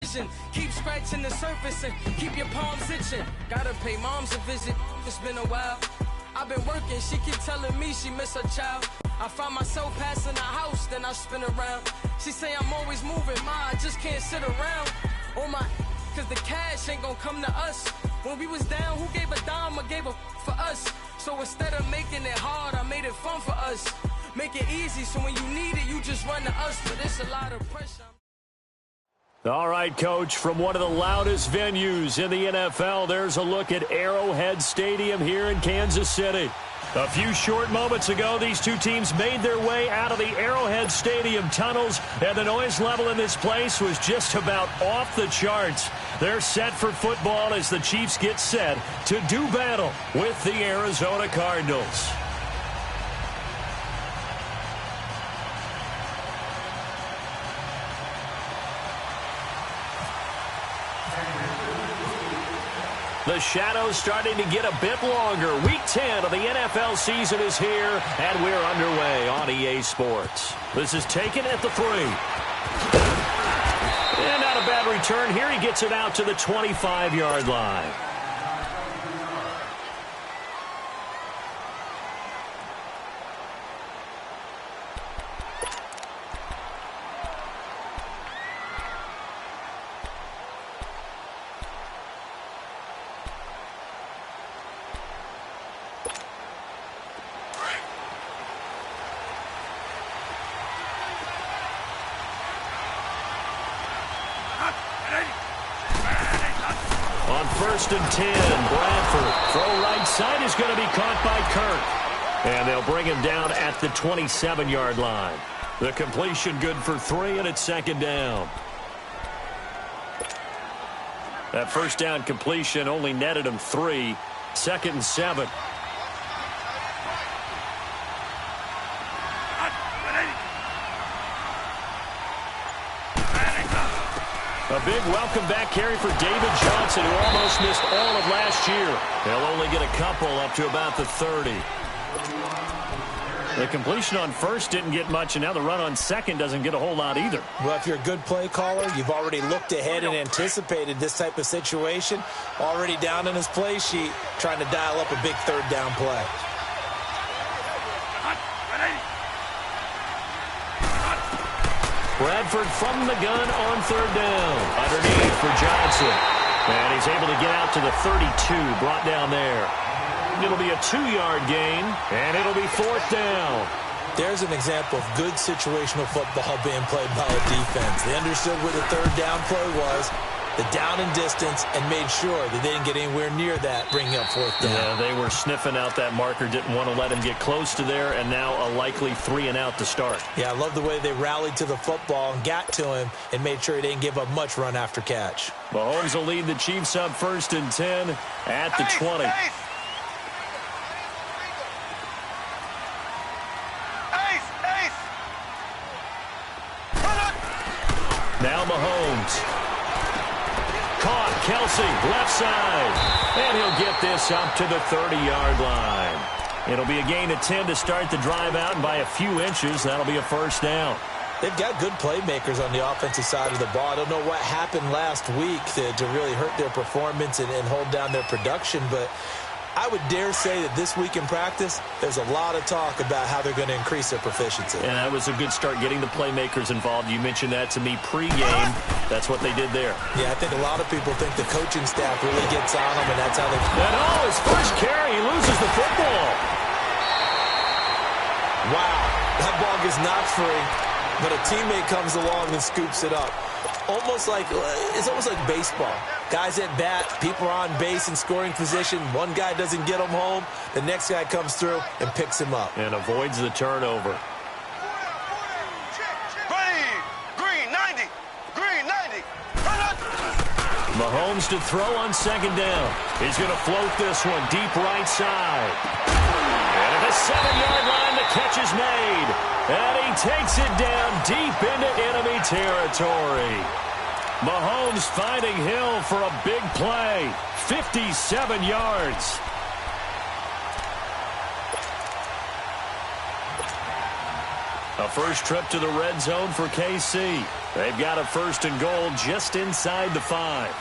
vision. Keep scratching the surface and keep your palms itching. Gotta pay moms a visit, it's been a while. I've been working, she keep telling me she miss her child. I find myself passing the house, then I spin around. She say I'm always moving, ma, I just can't sit around. Oh my, cause the cash ain't gonna come to us. When we was down, who gave a dime or gave a for us? So instead of making it hard, I made it fun for us. Make it easy, so when you need it, you just run to us. But it's a lot of pressure. All right, Coach, from one of the loudest venues in the NFL, there's a look at Arrowhead Stadium here in Kansas City. A few short moments ago, these two teams made their way out of the Arrowhead Stadium tunnels, and the noise level in this place was just about off the charts. They're set for football as the Chiefs get set to do battle with the Arizona Cardinals. The shadow's starting to get a bit longer. Week 10 of the NFL season is here, and we're underway on EA Sports. This is taken at the 3. And not a bad return here. He gets it out to the 25-yard line. First and 10, Bradford. Throw right side is going to be caught by Kirk. And they'll bring him down at the 27-yard line. The completion good for 3, and it's second down. That first down completion only netted him 3. Second and 7. A big welcome back carry for David Johnson, who almost missed all of last year. They'll only get a couple up to about the 30. The completion on first didn't get much, and now the run on second doesn't get a whole lot either. Well, if you're a good play caller, you've already looked ahead and anticipated this type of situation. Already down in his play sheet, trying to dial up a big third down play. Bradford from the gun on third down. Underneath for Johnson. And he's able to get out to the 32, brought down there. It'll be a 2-yard gain, and it'll be fourth down. There's an example of good situational football being played by a defense. They understood where the third down play was, the down and distance, and made sure that they didn't get anywhere near that, bringing up fourth down. Yeah, they were sniffing out that marker, didn't want to let him get close to there, and now a likely 3 and out to start. Yeah, I love the way they rallied to the football and got to him and made sure he didn't give up much run after catch. Mahomes will lead the Chiefs up first and 10 at the 20. Now Mahomes. Caught, Kelsey, left side. And he'll get this up to the 30-yard line. It'll be a gain of 10 to start the drive out, and by a few inches, that'll be a first down. They've got good playmakers on the offensive side of the ball. I don't know what happened last week to really hurt their performance and hold down their production, but I would dare say that this week in practice, there's a lot of talk about how they're going to increase their proficiency. And that was a good start, getting the playmakers involved. You mentioned that to me pregame. That's what they did there. Yeah, I think a lot of people think the coaching staff really gets on them, and that's how they... And his first carry, he loses the football. Wow, that ball gets knocked free, but a teammate comes along and scoops it up. It's almost like baseball. Guys at bat, people are on base in scoring position. One guy doesn't get him home. The next guy comes through and picks him up. And avoids the turnover. Green 90. Mahomes to throw on second down. He's going to float this one deep right side. And at the 7-yard line, the catch is made. And he takes it down deep into enemy territory. Mahomes finding Hill for a big play. 57 yards. A first trip to the red zone for KC. They've got a 1st and goal just inside the 5.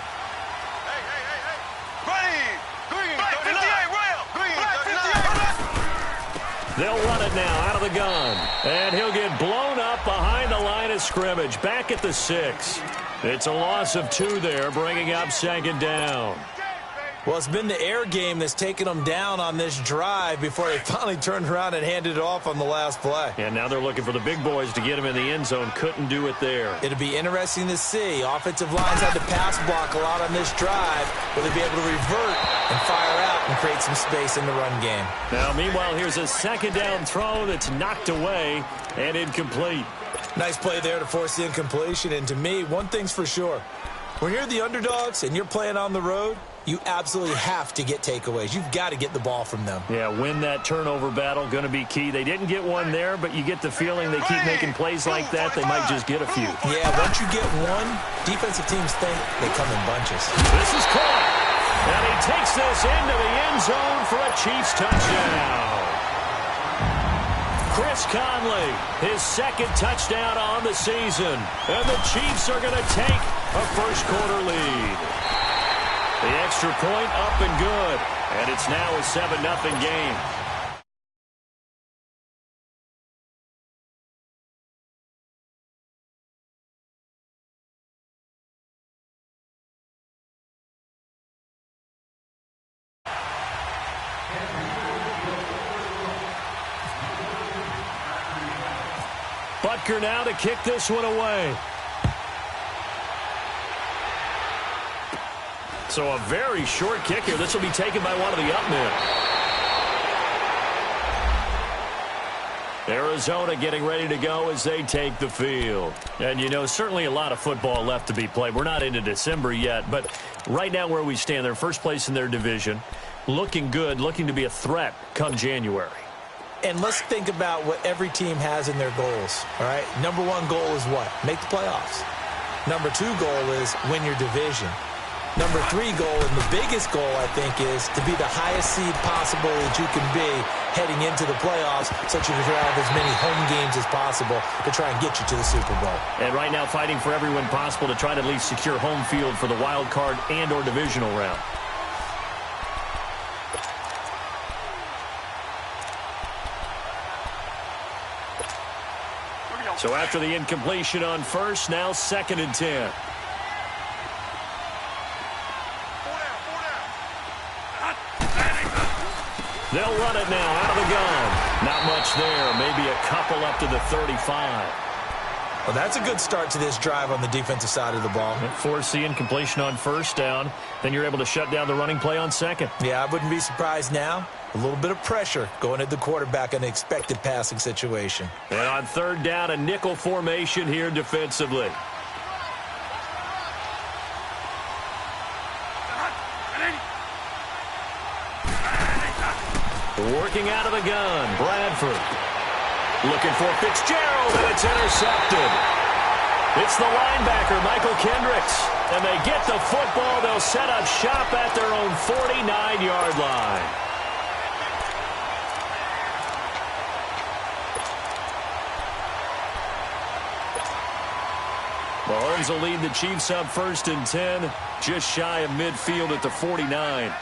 They'll run it now out of the gun. And he'll get blown up behind the line of scrimmage. Back at the 6. It's a loss of 2 there, bringing up 2nd down. Well, it's been the air game that's taken them down on this drive before they finally turned around and handed it off on the last play. And now they're looking for the big boys to get him in the end zone. Couldn't do it there. It'll be interesting to see. Offensive lines had to pass block a lot on this drive. Will they be able to revert and fire out and create some space in the run game? Now, meanwhile, here's a 2nd down throw that's knocked away and incomplete. Nice play there to force the incompletion. And to me, one thing's for sure. When you're the underdogs and you're playing on the road, you absolutely have to get takeaways. You've got to get the ball from them. Yeah, win that turnover battle, going to be key. They didn't get one there, but you get the feeling they keep making plays like that, they might just get a few. Yeah, once you get one, defensive teams think they come in bunches. This is caught, and he takes this into the end zone for a Chiefs touchdown. Chris Conley, his 2nd touchdown on the season, and the Chiefs are going to take a first-quarter lead. The extra point up and good, and it's now a 7-0 game. Butker now to kick this one away. So a very short kick here. This will be taken by one of the up men. Arizona getting ready to go as they take the field. And, you know, certainly a lot of football left to be played. We're not into December yet, but right now where we stand, they're first place in their division, looking good, looking to be a threat come January. And let's think about what every team has in their goals, all right? Number 1 goal is what? Make the playoffs. Number 2 goal is win your division. Number 3 goal, and the biggest goal, I think, is to be the highest seed possible that you can be heading into the playoffs so that you can have as many home games as possible to try and get you to the Super Bowl. And right now fighting for every win possible to try to at least secure home field for the wild card and or divisional round. So after the incompletion on first, now 2nd and 10. They'll run it now out of the gun. Not much there. Maybe a couple up to the 35. Well, that's a good start to this drive on the defensive side of the ball. Force the incompletion on first down. Then you're able to shut down the running play on 2nd. Yeah, I wouldn't be surprised now. A little bit of pressure going at the quarterback in an expected passing situation. And on 3rd down, a nickel formation here defensively. Working out of the gun, Bradford. Looking for Fitzgerald, and it's intercepted. It's the linebacker, Michael Kendricks. And they get the football. They'll set up shop at their own 49-yard line. Mahomes will lead the Chiefs up 1st and 10, just shy of midfield at the 49.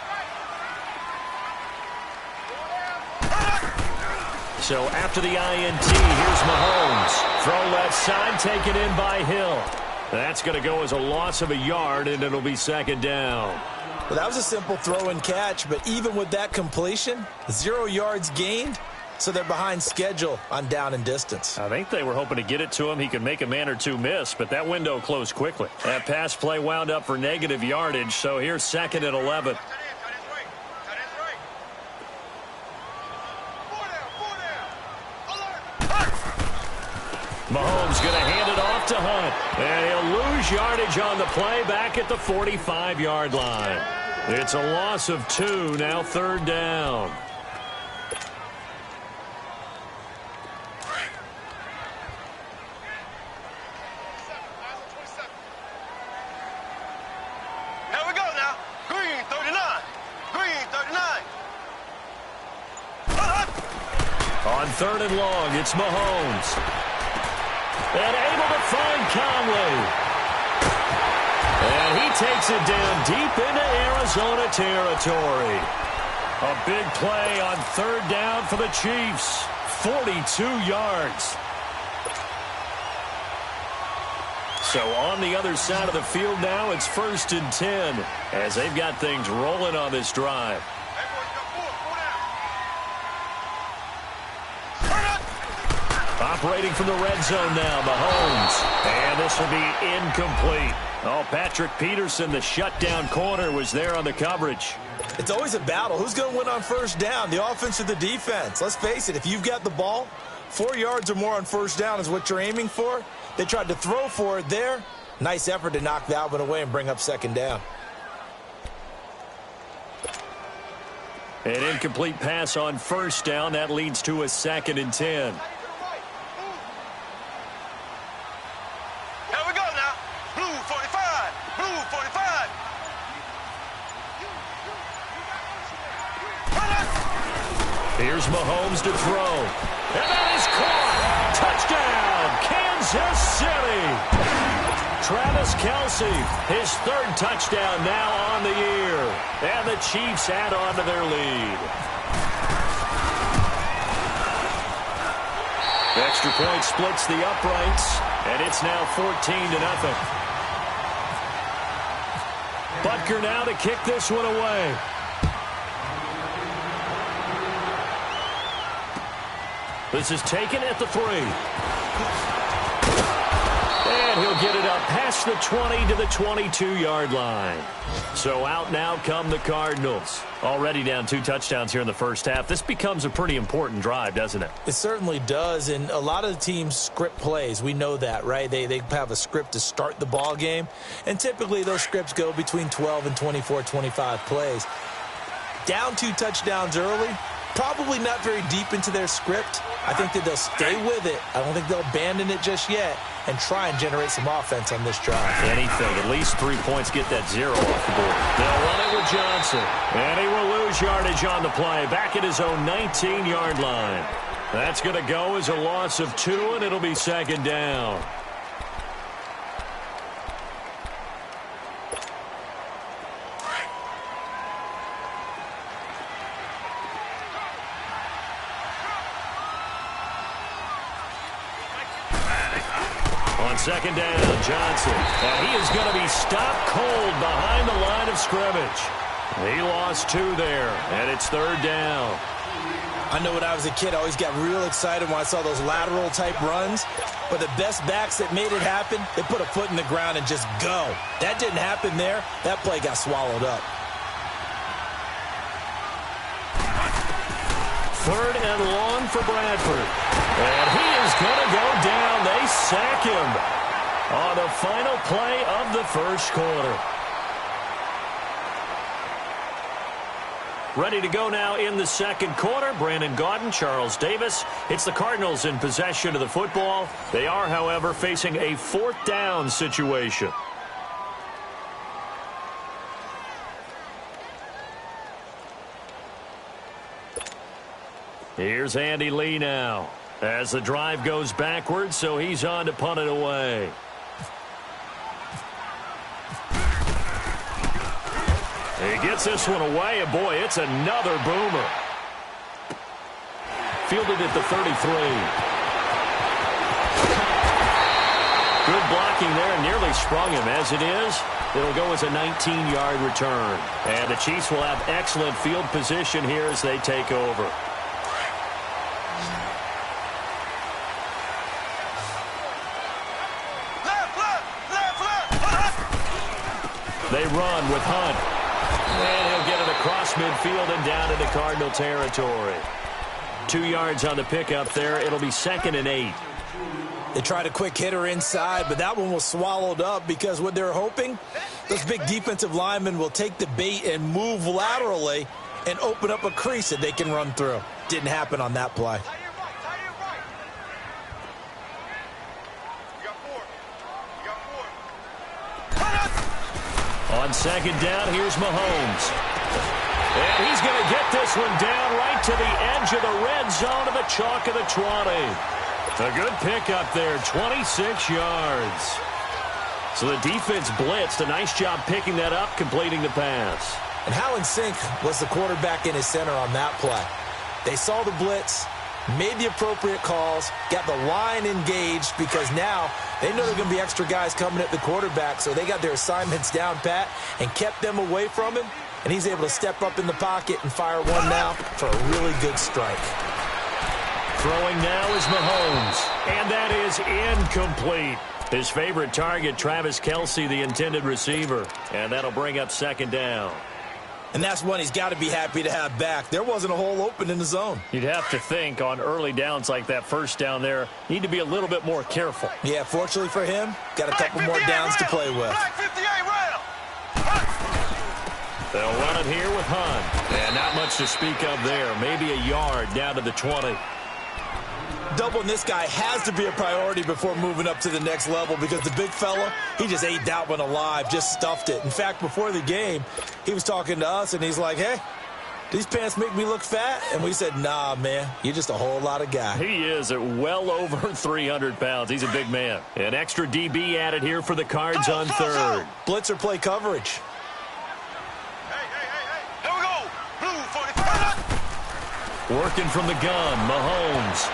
So after the INT, here's Mahomes. Throw left side, taken in by Hill. That's going to go as a loss of a yard, and it'll be 2nd down. Well, that was a simple throw and catch, but even with that completion, 0 yards gained, so they're behind schedule on down and distance. I think they were hoping to get it to him. He could make a man or two miss, but that window closed quickly. That pass play wound up for negative yardage, so here's 2nd and 11. Mahomes going to hand it off to Hunt. And he'll lose yardage on the play back at the 45-yard line. It's a loss of 2, now 3rd down. Here we go now. Green 39. Green 39. On 3rd and long, it's Mahomes. And able to find Conley. And he takes it down deep into Arizona territory. A big play on third down for the Chiefs. 42 yards. So on the other side of the field now, it's 1st and 10 as they've got things rolling on this drive. Operating from the red zone now, Mahomes. And this will be incomplete. Oh, Patrick Peterson, the shutdown corner, was there on the coverage. It's always a battle. Who's going to win on first down, the offense or the defense? Let's face it, if you've got the ball, 4 yards or more on first down is what you're aiming for. They tried to throw for it there. Nice effort to knock that one away and bring up second down. An incomplete pass on first down. That leads to a 2nd and 10. Here we go now. Blue 45. Blue 45. Here's Mahomes to throw. And that is caught. Touchdown, Kansas City. Travis Kelce, his 3rd touchdown now on the year. And the Chiefs add on to their lead. Extra point splits the uprights, and it's now 14-0. Butker now to kick this one away. This is taken at the 3. And he'll get it up past the 20 to the 22-yard line. So out now come the Cardinals. Already down 2 touchdowns here in the first half. This becomes a pretty important drive, doesn't it? It certainly does, and a lot of the teams script plays. We know that, right? They have a script to start the ball game, and typically those scripts go between 12 and 24, 25 plays. Down 2 touchdowns early, probably not very deep into their script. I think that they'll stay with it. I don't think they'll abandon it just yet and try and generate some offense on this drive. Anything. At least 3 points, get that 0 off the board. They'll run it with Johnson. And he will lose yardage on the play. Back at his own 19-yard line. That's going to go as a loss of 2, and it'll be 2nd down. On 2nd down, Johnson. And he is going to be stopped cold behind the line of scrimmage. He lost 2 there, and it's 3rd down. I know when I was a kid, I always got real excited when I saw those lateral-type runs. But the best backs that made it happen, they put a foot in the ground and just go. That didn't happen there. That play got swallowed up. 3rd and long for Bradford. And he is going to go down. They sack him on the final play of the first quarter. Ready to go now in the second quarter. Brandon Gaudin, Charles Davis. It's the Cardinals in possession of the football. They are, however, facing a 4th down situation. Here's Andy Lee now as the drive goes backwards, so he's on to punt it away. He gets this one away, and boy, it's another boomer. Fielded at the 33. Good blocking there, and nearly sprung him. As it is, it'll go as a 19-yard return. And the Chiefs will have excellent field position here as they take over. They run with Hunt. And he'll get it across midfield and down into Cardinal territory. 2 yards on the pickup there. It'll be 2nd and 8. They tried a quick hitter inside, but that one was swallowed up because what they're hoping, those big defensive linemen will take the bait and move laterally and open up a crease that they can run through. Didn't happen on that play. On 2nd down, here's Mahomes. And he's going to get this one down right to the edge of the red zone of the chalk of the 20. A good pickup there, 26 yards. So the defense blitzed. A nice job picking that up, completing the pass. And how in sync was the quarterback in his center on that play? They saw the blitz, made the appropriate calls, got the line engaged because now they know there are going to be extra guys coming at the quarterback, so they got their assignments down pat and kept them away from him, and he's able to step up in the pocket and fire one now for a really good strike. Throwing now is Mahomes, and that is incomplete. His favorite target, Travis Kelce, the intended receiver, and that'll bring up second down. And that's one he's got to be happy to have back. There wasn't a hole open in the zone. You'd have to think on early downs like that first down there, need to be a little bit more careful. Yeah, fortunately for him, got a couple more downs to play with. They'll run it here with Hunt. And not much to speak of there. Maybe a yard down to the 20. Doubling this guy has to be a priority before moving up to the next level because the big fella, he just ate that one alive, just stuffed it. In fact, before the game, he was talking to us, and he's like, hey, these pants make me look fat? And we said, nah, man, you're just a whole lot of guy. He is at well over 300 pounds. He's a big man. An extra DB added here for the Cards on third. Blitzer play coverage. Hey. Here we go. Blue 45. Working from the gun, Mahomes.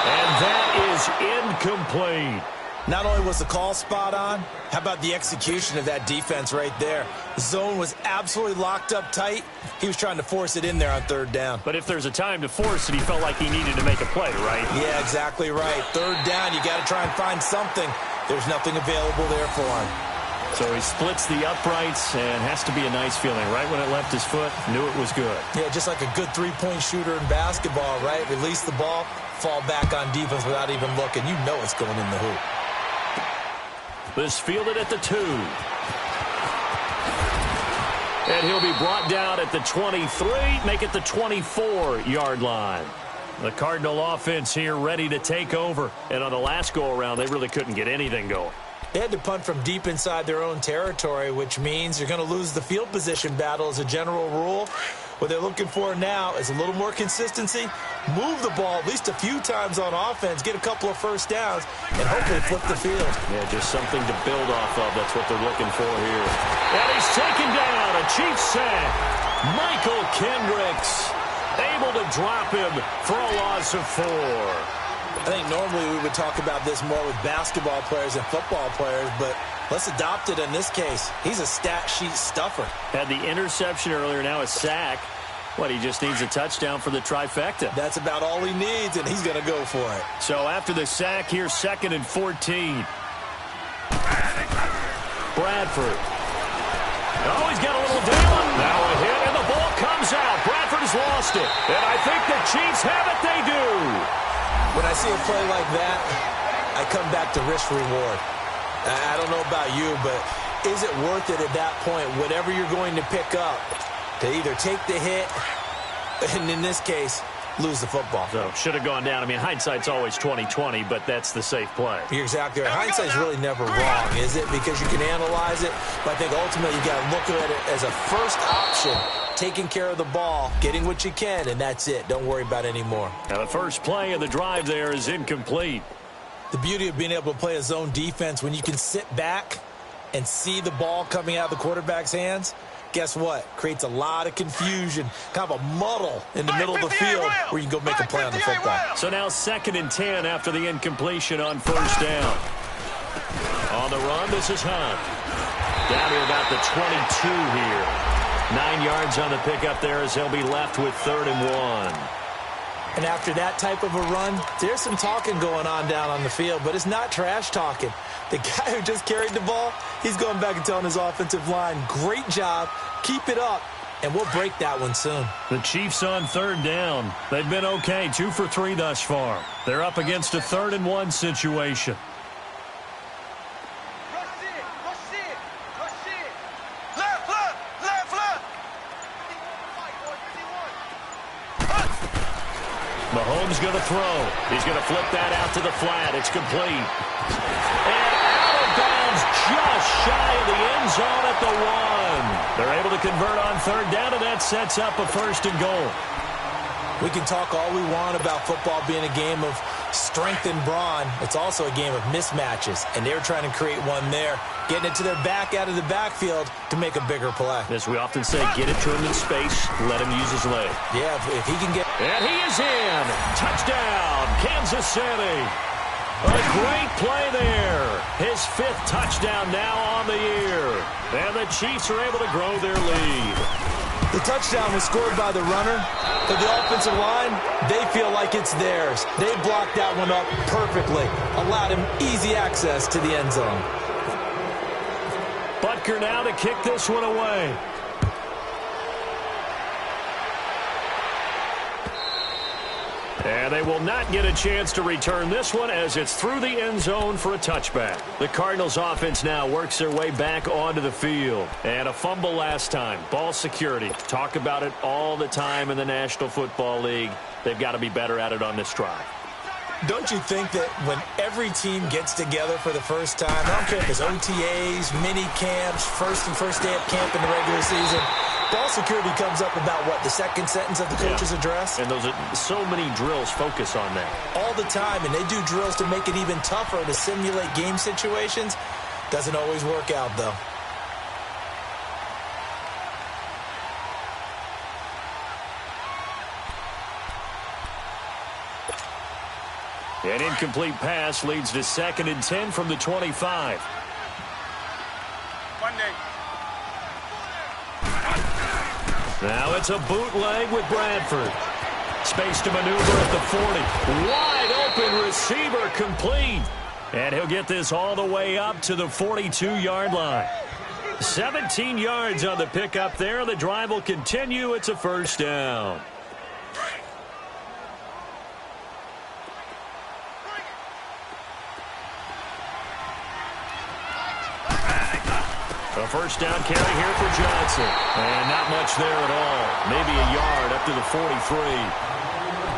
And that is incomplete. Not only was the call spot on, how about the execution of that defense right there? The zone was absolutely locked up tight. He was trying to force it in there on third down. But if there's a time to force it, he felt like he needed to make a play, right? Yeah, exactly right. Third down, you got to try and find something. There's nothing available there for him. So he splits the uprights and has to be a nice feeling. Right when it left his foot, knew it was good. Yeah, just like a good three-point shooter in basketball, right? Release the ball, fall back on defense without even looking. You know it's going in the hoop. This fielded at the 2. And he'll be brought down at the 23, make it the 24-yard line. The Cardinal offense here ready to take over. And on the last go-around, they really couldn't get anything going. They had to punt from deep inside their own territory, which means you're going to lose the field position battle as a general rule. What they're looking for now is a little more consistency, move the ball at least a few times on offense, get a couple of first downs, and hopefully flip the field. Yeah, just something to build off of. That's what they're looking for here. And he's taken down, a Chiefs sack. Michael Kendricks able to drop him for a loss of 4. I think normally we would talk about this more with basketball players and football players, but let's adopt it in this case. He's a stat sheet stuffer. Had the interception earlier, now a sack. What, he just needs a touchdown for the trifecta. That's about all he needs, and he's going to go for it. So after the sack, here's 2nd and 14. Bradford. Oh, he's got a little down. Now a hit, and the ball comes out. Bradford has lost it. And I think the Chiefs have it. They do. When I see a play like that, I come back to risk-reward. I don't know about you, but is it worth it at that point, whatever you're going to pick up, to either take the hit, and in this case, lose the football? So should have gone down. I mean, hindsight's always 20/20, but that's the safe play. You're exactly right. Hindsight's really never wrong, is it? Because you can analyze it, but I think ultimately you got to look at it as a first option, taking care of the ball, getting what you can, and that's it. Don't worry about any more. Now the first play of the drive there is incomplete. The beauty of being able to play a zone defense when you can sit back and see the ball coming out of the quarterback's hands, guess what? Creates a lot of confusion, kind of a muddle in the middle of the field where you can go make a play on the football. So now 2nd and 10 after the incompletion on first down. On the run, this is Hunt. Down to about the 22 here. 9 yards on the pickup there as he'll be left with 3rd and 1. And after that type of a run, there's some talking going on down on the field, but it's not trash talking. The guy who just carried the ball, he's going back and telling his offensive line, great job, keep it up, and we'll break that one soon. The Chiefs on 3rd down. They've been okay, 2 for 3 thus far. They're up against a 3rd and 1 situation. Mahomes going to throw. He's going to flip that out to the flat. It's complete. And out of bounds just shy of the end zone at the 1. They're able to convert on 3rd down, and that sets up a 1st and goal. We can talk all we want about football being a game of strength and brawn. It's also a game of mismatches, and they're trying to create one there, getting it to their back out of the backfield to make a bigger play. As we often say, get it to him in space, let him use his leg. Yeah, if he can get... And he is in. Touchdown, Kansas City. A great play there. His 5th touchdown now on the year. And the Chiefs are able to grow their lead. The touchdown was scored by the runner. For the offensive line, they feel like it's theirs. They blocked that one up perfectly. Allowed him easy access to the end zone. Butker now to kick this one away. And they will not get a chance to return this one as it's through the end zone for a touchback. The Cardinals offense now works their way back onto the field. And a fumble last time. Ball security. Talk about it all the time in the National Football League. They've got to be better at it on this drive. Don't you think that when every team gets together for the first time, I don't care if it's OTAs, mini camps, first day of camp in the regular season, ball security comes up about, what, the second sentence of the coach's address? And those are so many drills focus on that. All the time, and they do drills to make it even tougher to simulate game situations. Doesn't always work out, though. An incomplete pass leads to 2nd and 10 from the 25. Now it's a bootleg with Bradford. Space to maneuver at the 40. Wide open receiver complete. And he'll get this all the way up to the 42-yard line. 17 yards on the pickup there. The drive will continue. It's a first down. A first down carry here for Johnson. And not much there at all. Maybe a yard up to the 43.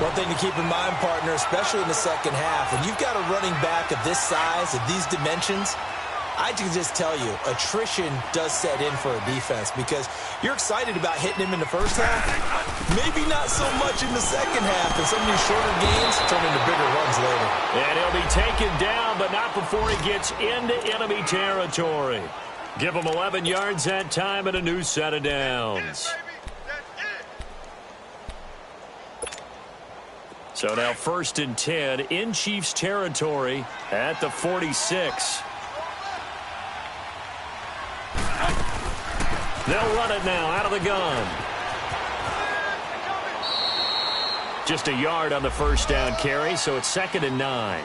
One thing to keep in mind, partner, especially in the second half, when you've got a running back of this size, of these dimensions, I can just tell you, attrition does set in for a defense because you're excited about hitting him in the first half. Maybe not so much in the second half, and some of these shorter gains turn into bigger runs later. And he'll be taken down, but not before he gets into enemy territory. Give him 11 yards that time and a new set of downs. So now 1st and 10 in Chiefs territory at the 46. They'll run it now out of the gun. Just a yard on the first down carry, so it's 2nd and 9.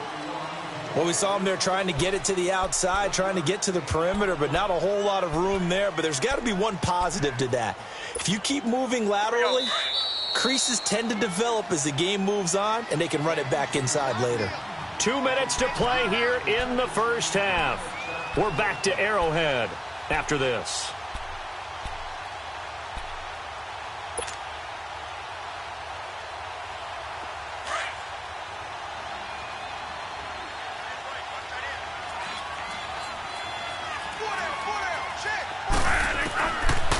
Well, we saw him there trying to get it to the outside, trying to get to the perimeter, but not a whole lot of room there. But there's got to be one positive to that. If you keep moving laterally, creases tend to develop as the game moves on, and they can run it back inside later. 2 minutes to play here in the first half. We're back to Arrowhead after this.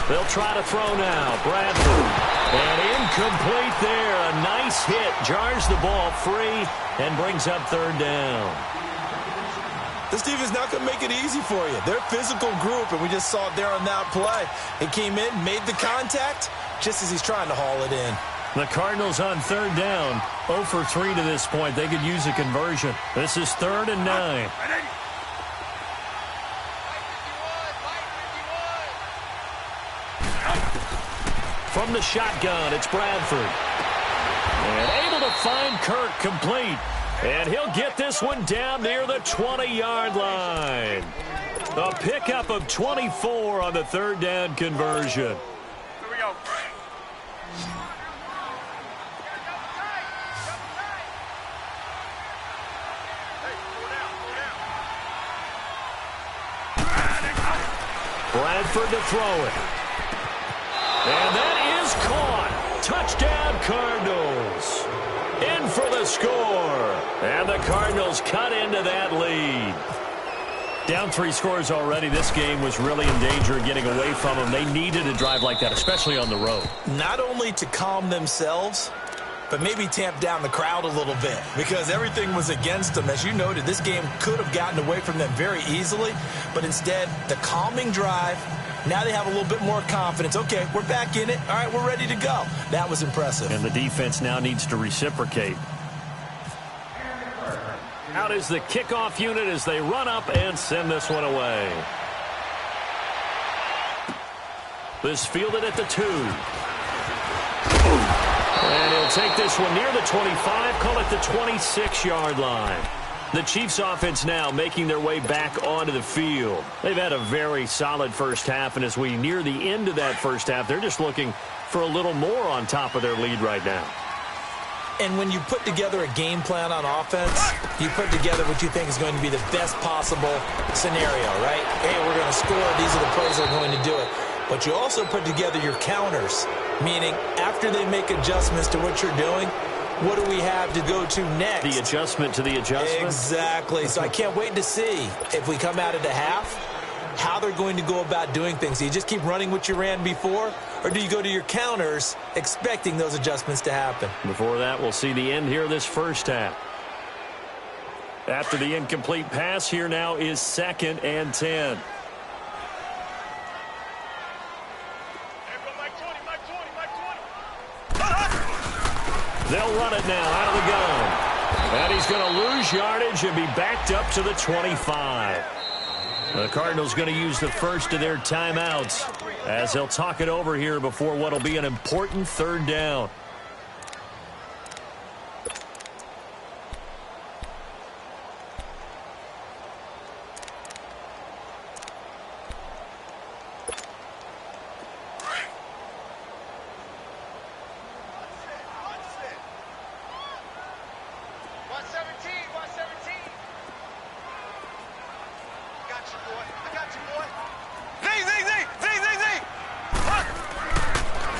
They'll try to throw now. Bradford. And incomplete there. A nice hit. Jars the ball free and brings up 3rd down. This defense not going to make it easy for you. They're a physical group, and we just saw it there on that play. It came in, made the contact, just as he's trying to haul it in. The Cardinals on 3rd down. 0 for 3 to this point. They could use a conversion. This is 3rd and 9. From the shotgun, it's Bradford. And able to find Kirk complete. And he'll get this one down near the 20-yard line. A pickup of 24 on the 3rd down conversion. Here we go. Bradford to throw it. And that is caught. Touchdown, Cardinals. In for the score. And the Cardinals cut into that lead. Down 3 scores already. This game was really in danger of getting away from them. They needed a drive like that, especially on the road. Not only to calm themselves, but maybe tamp down the crowd a little bit because everything was against them. As you noted, this game could have gotten away from them very easily, but instead, the calming drive, now they have a little bit more confidence. Okay, we're back in it. All right, we're ready to go. That was impressive. And the defense now needs to reciprocate. Out is the kickoff unit as they run up and send this one away. This fielded at the 2. And he'll take this one near the 25, call it the 26-yard line. The Chiefs offense now making their way back onto the field. They've had a very solid first half, and as we near the end of that first half, they're just looking for a little more on top of their lead right now. And when you put together a game plan on offense, you put together what you think is going to be the best possible scenario, right? Hey, we're going to score. These are the plays that are going to do it. But you also put together your counters, meaning after they make adjustments to what you're doing, what do we have to go to next? The adjustment to the adjustment? Exactly. So I can't wait to see if we come out at the half, how they're going to go about doing things. Do you just keep running what you ran before, or do you go to your counters expecting those adjustments to happen? Before that, we'll see the end here of this first half. After the incomplete pass, here now is 2nd and 10. They'll run it now out of the gun. And he's going to lose yardage and be backed up to the 25. The Cardinals going to use the first of their timeouts as they'll talk it over here before what will be an important 3rd down.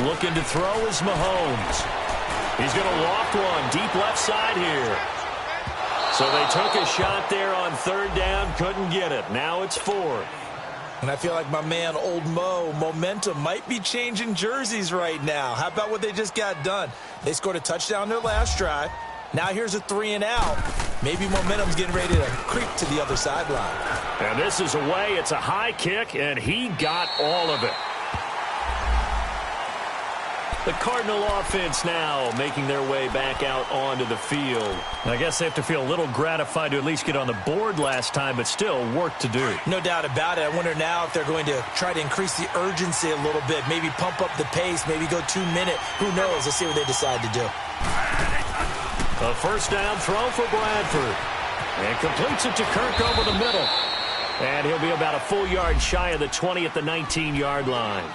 Looking to throw is Mahomes. He's going to loft one deep left side here. So they took a shot there on 3rd down, couldn't get it. Now it's 4th. And I feel like my man, Old Mo, momentum might be changing jerseys right now. How about what they just got done? They scored a touchdown their last drive. Now here's a 3 and out. Maybe momentum's getting ready to creep to the other sideline. And this is away. It's a high kick, and he got all of it. The Cardinal offense now making their way back out onto the field. I guess they have to feel a little gratified to at least get on the board last time, but still work to do. No doubt about it. I wonder now if they're going to try to increase the urgency a little bit, maybe pump up the pace, maybe go 2-minute. Who knows? Let's see what they decide to do. A 1st down throw for Bradford. And completes it to Kirk over the middle. And he'll be about a full yard shy of the 20 at the 19-yard line.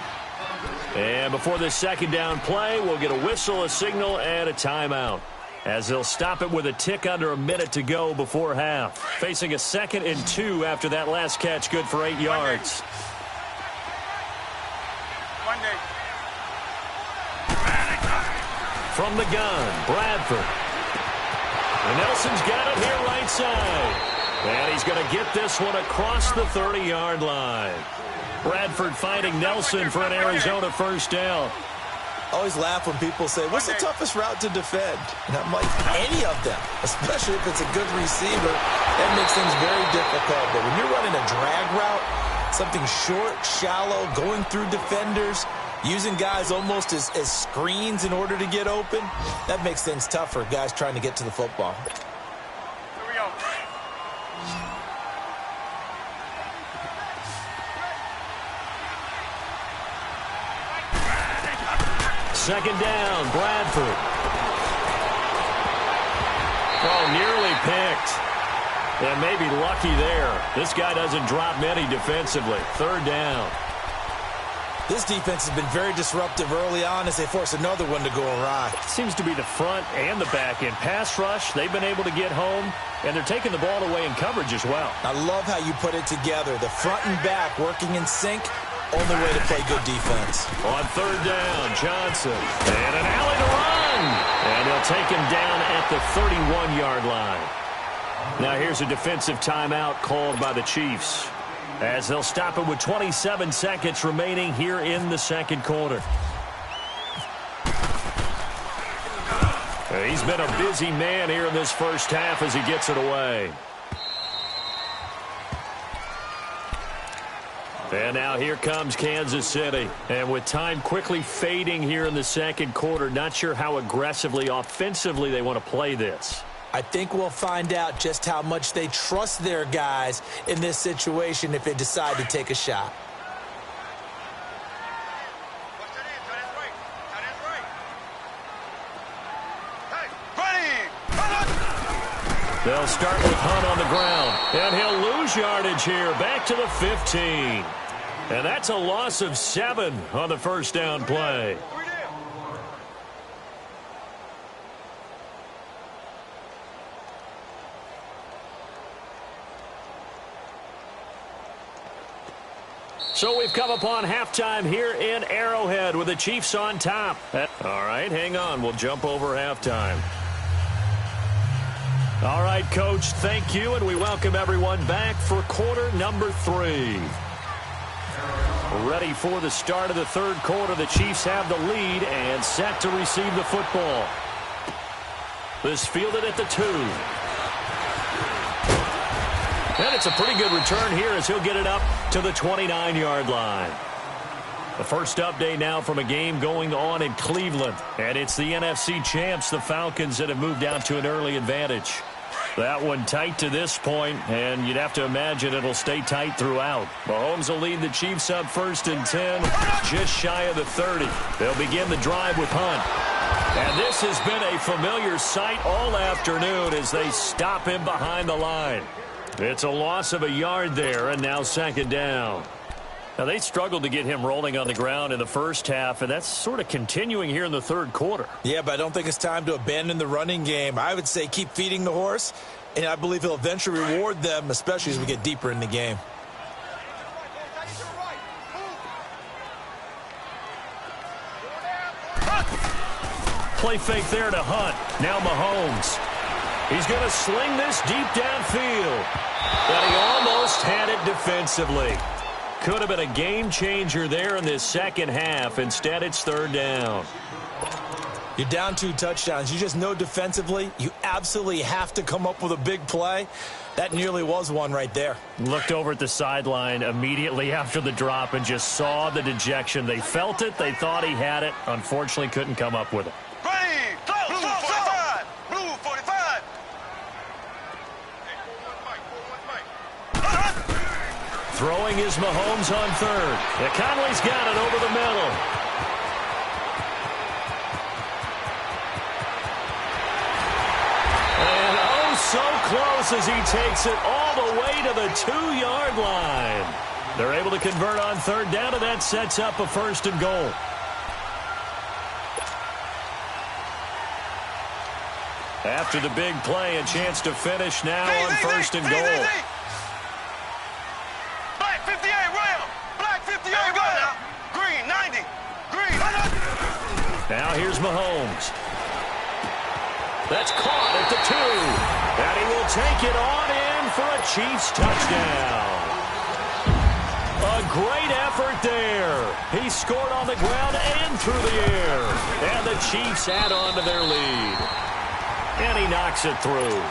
And before this 2nd down play, we'll get a whistle, a signal, and a timeout, as they'll stop it with a tick under a minute to go before half. Facing a 2nd and 2 after that last catch, good for 8 yards. From the gun, Bradford. And Nelson's got it here right side. And he's going to get this one across the 30-yard line. Bradford finding Nelson for an Arizona 1st down. I always laugh when people say, what's the toughest route to defend? And I'm like, any of them, especially if it's a good receiver. That makes things very difficult. But when you're running a drag route, something short, shallow, going through defenders, using guys almost as screens in order to get open, that makes things tougher, guys trying to get to the football. Here we go. 2nd down, Bradford. Oh, nearly picked. And maybe lucky there. This guy doesn't drop many defensively. 3rd down. This defense has been very disruptive early on as they force another one to go awry. Seems to be the front and the back end. Pass rush, they've been able to get home, and they're taking the ball away in coverage as well. I love how you put it together. The front and back working in sync. Only way to play good defense. On 3rd down, Johnson. And an alley to run. And they'll take him down at the 31-yard line. Now here's a defensive timeout called by the Chiefs, as they'll stop it with 27 seconds remaining here in the 2nd quarter. He's been a busy man here in this first half as he gets it away. And now here comes Kansas City. And with time quickly fading here in the second quarter, not sure how aggressively, offensively they want to play this. I think we'll find out just how much they trust their guys in this situation if they decide to take a shot. They'll start with Hunt on the ground, and he'll lose yardage here, back to the 15. And that's a loss of 7 on the first down play. So we've come upon halftime here in Arrowhead with the Chiefs on top. All right, hang on. We'll jump over halftime. All right, Coach, thank you, and we welcome everyone back for quarter number 3. Ready for the start of the third quarter. The Chiefs have the lead and set to receive the football. This fielded at the 2. And it's a pretty good return here as he'll get it up to the 29-yard line. The first update now from a game going on in Cleveland. And it's the NFC champs, the Falcons, that have moved out to an early advantage. That one tight to this point, and you'd have to imagine it'll stay tight throughout. Mahomes will lead the Chiefs up 1st and 10, just shy of the 30. They'll begin the drive with Hunt. And this has been a familiar sight all afternoon as they stop him behind the line. It's a loss of a yard there, and now second down. Now, they struggled to get him rolling on the ground in the first half, and that's sort of continuing here in the third quarter. Yeah, but I don't think it's time to abandon the running game. I would say keep feeding the horse, and I believe he'll eventually reward them, especially as we get deeper in the game. Play fake there to Hunt. Now Mahomes. He's going to sling this deep downfield. But he almost had it defensively. Could have been a game changer there in this second half. Instead, it's third down. You're down 2 touchdowns. You just know defensively you absolutely have to come up with a big play. That nearly was one right there. Looked over at the sideline immediately after the drop and just saw the dejection. They felt it. They thought he had it. Unfortunately, couldn't come up with it. Ready, blue 45, blue 45. Throwing is Mahomes on third. Conley's got it over the middle. And oh, so close as he takes it all the way to the 2-yard line. They're able to convert on third down, and that sets up a 1st and goal. After the big play, a chance to finish now on 1st and goal. Black 58, Ram. Black 58, Ram. Green 90. Green. Now here's Mahomes. That's caught at the 2. And he will take it on in for a Chiefs touchdown. A great effort there. He scored on the ground and through the air. And the Chiefs add on to their lead. And he knocks it through.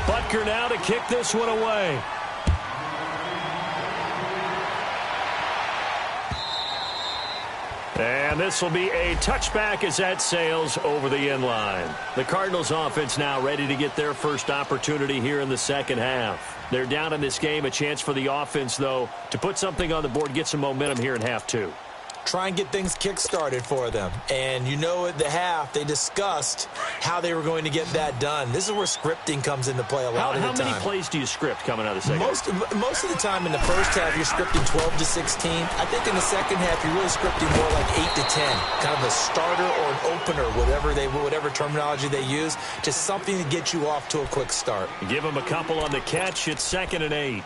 Butker now to kick this one away. And this will be a touchback as that sails over the end line. The Cardinals offense now ready to get their first opportunity here in the second half. They're down in this game. A chance for the offense, though, to put something on the board, get some momentum here in half 2. Try and get things kick-started for them. And you know at the half, they discussed how they were going to get that done. This is where scripting comes into play a lot of the time. How many plays do you script coming out of the second half? Most of the time in the first half, you're scripting 12 to 16. I think in the second half, you're really scripting more like 8 to 10. Kind of a starter or an opener, whatever terminology they use. Just something to get you off to a quick start. Give them a couple on the catch. It's 2nd and 8.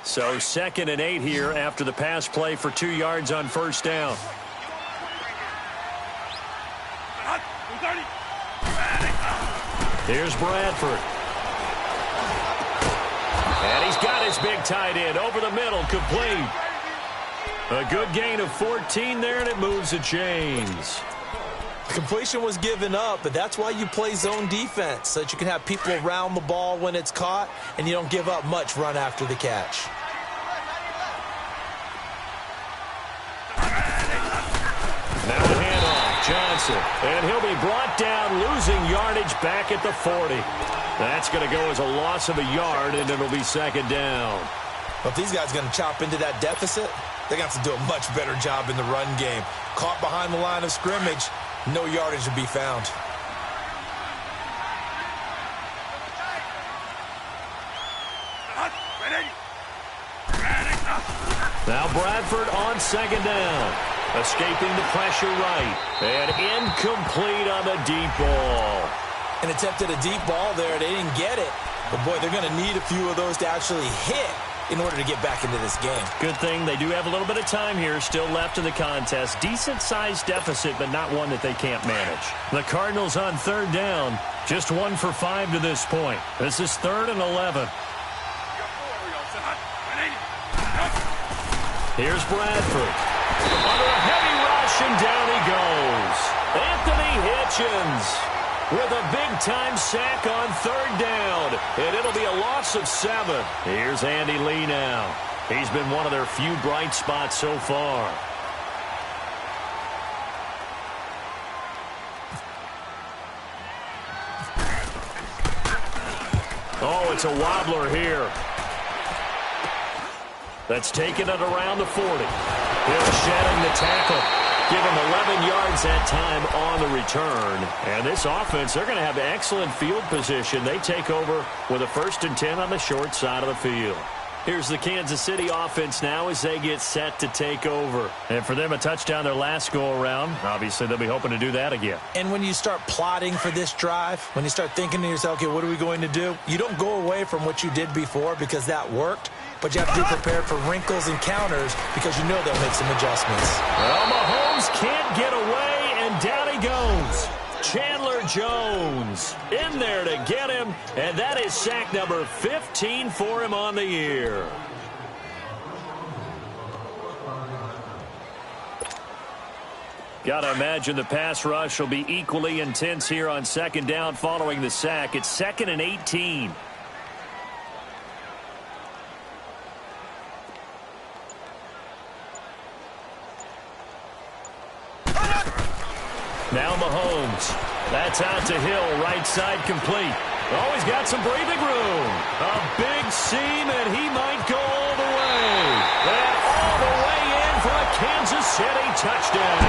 So 2nd and 8 here after the pass play for 2 yards on first down. Here's Bradford. And he's got his big tight end over the middle, complete. A good gain of 14 there, and it moves the chains. Completion was given up, but that's why you play zone defense, so that you can have people around the ball when it's caught, and you don't give up much run after the catch. Now a handoff, Johnson, and he'll be brought down, losing yardage back at the 40. That's going to go as a loss of a yard, and it'll be second down. But if these guys are going to chop into that deficit, they're going to have to do a much better job in the run game. Caught behind the line of scrimmage, no yardage to be found. Now Bradford on second down. Escaping the pressure right. And incomplete on the deep ball. An attempt at a deep ball there. They didn't get it. But, boy, they're going to need a few of those to actually hit in order to get back into this game. Good thing they do have a little bit of time here still left in the contest. Decent-sized deficit, but not one that they can't manage. The Cardinals on third down. Just 1 for 5 to this point. This is 3rd and 11. Here's Bradford. Under a heavy rush, and down he goes. Anthony Hitchens with a big-time sack on third down. And it'll be a loss of 7. Here's Andy Lee now. He's been one of their few bright spots so far. Oh, it's a wobbler here. That's taken it around the 40. Hill shedding the tackle. Give him 11 yards that time on the return. And this offense, they're going to have excellent field position. They take over with a 1st and 10 on the short side of the field. Here's the Kansas City offense now as they get set to take over. And for them, a touchdown their last go-around. Obviously, they'll be hoping to do that again. And when you start plotting for this drive, when you start thinking to yourself, okay, what are we going to do? You don't go away from what you did before because that worked. But you have to be prepared for wrinkles and counters because you know they'll make some adjustments. Well, Mahomes can't get away, and down he goes. Chandler Jones in there to get him, and that is sack number 15 for him on the year. Got to imagine the pass rush will be equally intense here on second down following the sack. It's 2nd and 18. Now Mahomes. That's out to Hill, right side complete. Oh, he's got some breathing room. A big seam, and he might go all the way. And all the way in for a Kansas City touchdown.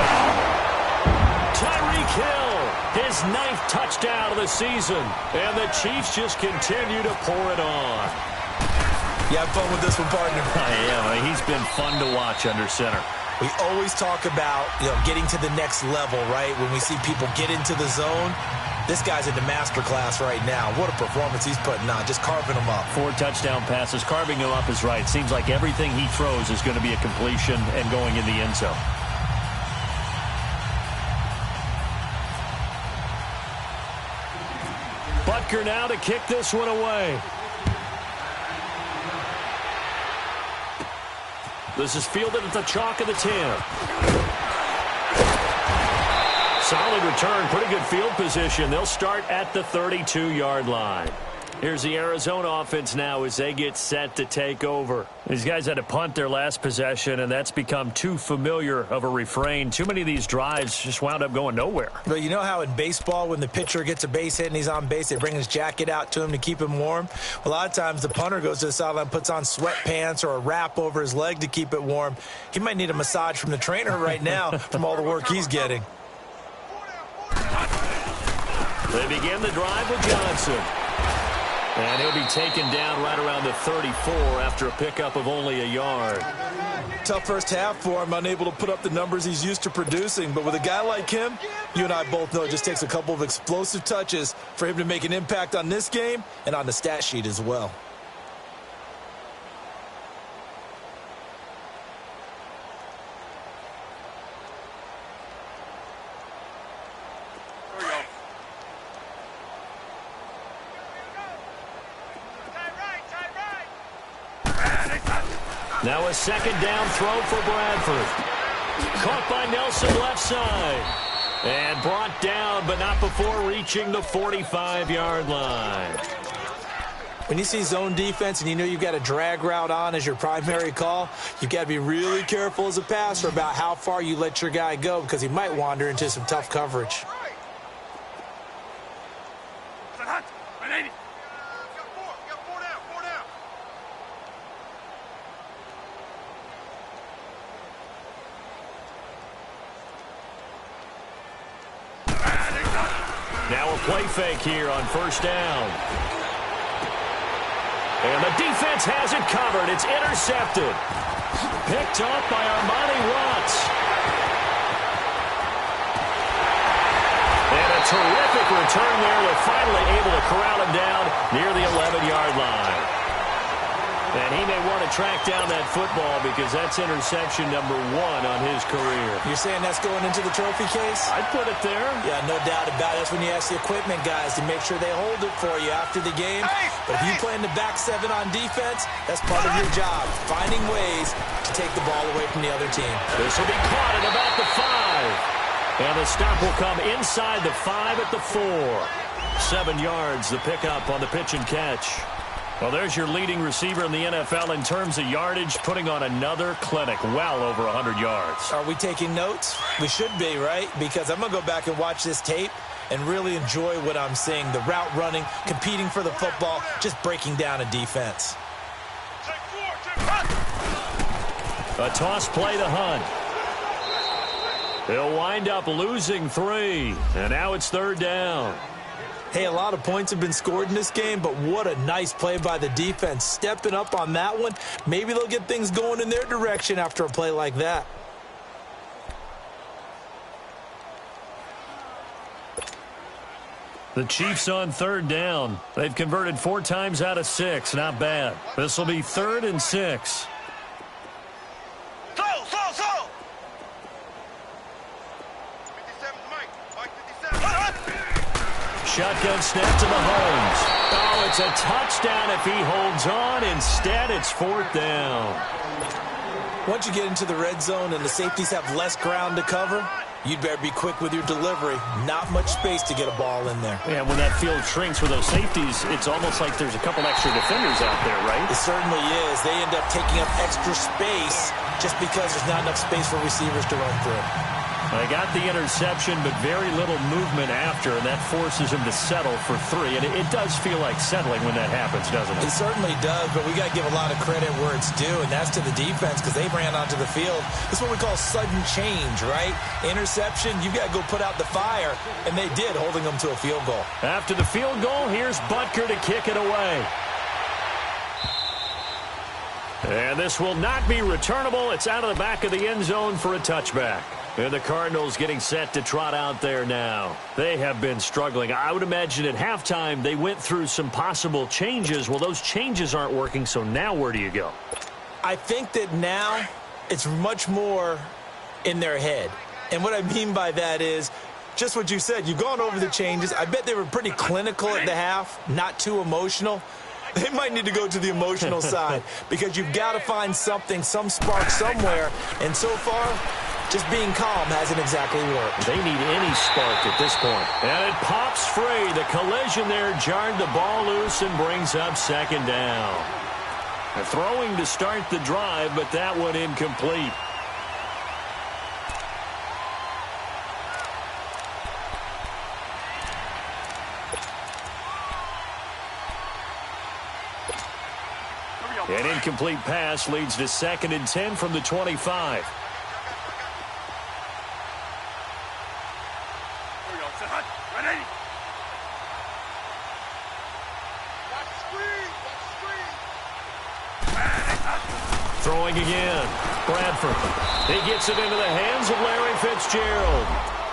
Tyreek Hill, his 9th touchdown of the season. And the Chiefs just continue to pour it on. You have fun with this one, partner? I am. I mean, he's been fun to watch under center. We always talk about, getting to the next level, right? When we see people get into the zone, this guy's in the master class right now. What a performance he's putting on, just carving them up. 4 touchdown passes. Carving him up is right. Seems like everything he throws is going to be a completion and going in the end zone. Butker now to kick this one away. This is fielded at the chalk of the 10. Solid return, pretty good field position. They'll start at the 32-yard line. Here's the Arizona offense now as they get set to take over. These guys had to punt their last possession, and that's become too familiar of a refrain. Too many of these drives just wound up going nowhere. But you know how in baseball, when the pitcher gets a base hit and he's on base, they bring his jacket out to him to keep him warm? A lot of times the punter goes to the sideline, puts on sweatpants or a wrap over his leg to keep it warm. He might need a massage from the trainer right now from all the work he's getting. They begin the drive with Johnson. And he'll be taken down right around the 34 after a pickup of only a yard. Tough first half for him, unable to put up the numbers he's used to producing. But with a guy like him, you and I both know it just takes a couple of explosive touches for him to make an impact on this game and on the stat sheet as well. Now a second down throw for Bradford. Caught by Nelson left side. And brought down, but not before reaching the 45-yard line. When you see zone defense and you know you've got a drag route on as your primary call, you've got to be really careful as a passer about how far you let your guy go because he might wander into some tough coverage. Now a play fake here on first down. And the defense has it covered. It's intercepted. Picked up by Armani Watts. And a terrific return there. They're finally able to corral him down near the 11-yard line. And he may want to track down that football because that's interception number 1 on his career. You're saying that's going into the trophy case? I'd put it there. Yeah, no doubt about it. That's when you ask the equipment guys to make sure they hold it for you after the game. But if you play in the back 7 on defense, that's part of your job, finding ways to take the ball away from the other team. This will be caught at about the 5. And the stop will come inside the 5 at the 4. 7 yards, the pickup on the pitch and catch. Well, there's your leading receiver in the NFL in terms of yardage, putting on another clinic, well over 100 yards. Are we taking notes? We should be, right? Because I'm going to go back and watch this tape and really enjoy what I'm seeing. The route running, competing for the football, just breaking down a defense. A toss play to Hunt. They'll wind up losing 3, and now it's third down. Hey, a lot of points have been scored in this game, but what a nice play by the defense. Stepping up on that one. Maybe they'll get things going in their direction after a play like that. The Chiefs on third down. They've converted 4 times out of 6. Not bad. This will be 3rd and 6. Shotgun snap to Mahomes. Oh, it's a touchdown if he holds on. Instead, it's 4th down. Once you get into the red zone and the safeties have less ground to cover, you'd better be quick with your delivery. Not much space to get a ball in there. Yeah, when that field shrinks with those safeties, it's almost like there's a couple extra defenders out there, right? It certainly is. They end up taking up extra space just because there's not enough space for receivers to run through. They got the interception, but very little movement after, and that forces him to settle for 3. And it does feel like settling when that happens, doesn't it? It certainly does, but we got to give a lot of credit where it's due, and that's to the defense because they ran onto the field. This is what we call sudden change, right? Interception, you've got to go put out the fire, and they did, holding them to a field goal. After the field goal, here's Butker to kick it away. And this will not be returnable. It's out of the back of the end zone for a touchback. And the Cardinals getting set to trot out there now. They have been struggling. I would imagine at halftime they went through some possible changes. Well, those changes aren't working, so now where do you go? I think that now it's much more in their head. And what I mean by that is just what you said. You've gone over the changes. I bet they were pretty clinical at the half, not too emotional. They might need to go to the emotional side because you've got to find something, some spark somewhere. And so far, just being calm hasn't exactly worked. They need any spark at this point. And it pops free. The collision there jarred the ball loose and brings up second down. Throwing to start the drive, but that one incomplete. An incomplete pass leads to 2nd and 10 from the 25. Throwing again. Bradford. He gets it into the hands of Larry Fitzgerald.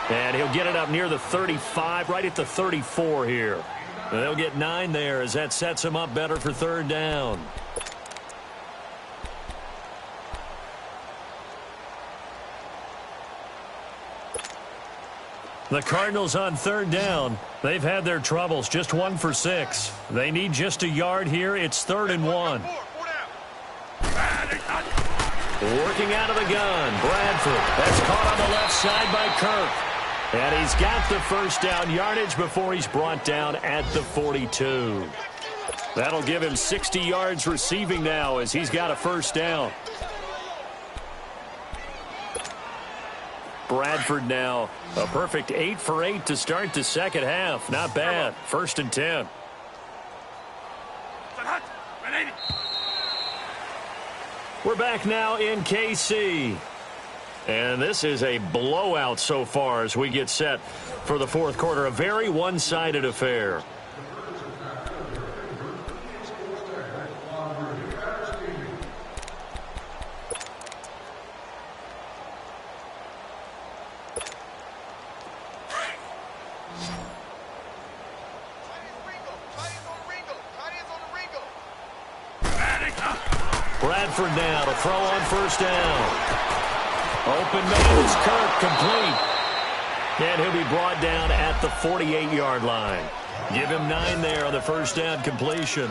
And he'll get it up near the 35, right at the 34 here. And they'll get 9 there as that sets him up better for third down. The Cardinals on third down. They've had their troubles. Just 1 for 6. They need just a yard here. It's 3rd and 1. Working out of the gun, Bradford. That's caught on the left side by Kirk. And he's got the first down yardage before he's brought down at the 42. That'll give him 60 yards receiving now as he's got a first down. Bradford now a perfect 8 for 8 to start the second half. Not bad. 1st and 10. We're back now in KC. And this is a blowout so far as we get set for the fourth quarter. A very one-sided affair. Bradford now to throw on first down. Open man is Kirk, complete. And he'll be brought down at the 48-yard line. Give him 9 there on the first down completion.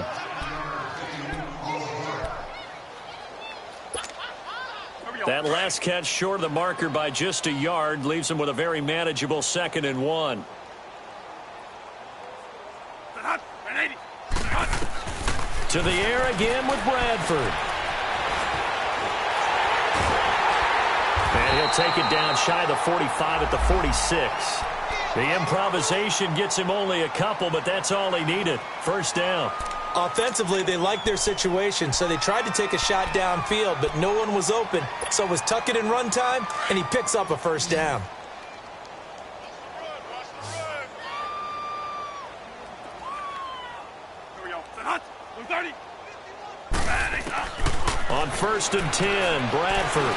That last catch short of the marker by just a yard leaves him with a very manageable 2nd and 1. To the air again with Bradford. And he'll take it down shy of the 45 at the 46. The improvisation gets him only a couple, but that's all he needed. First down. Offensively, they liked their situation, so they tried to take a shot downfield, but no one was open. So it was tuck it and run time, and he picks up a first down. On 1st and 10, Bradford.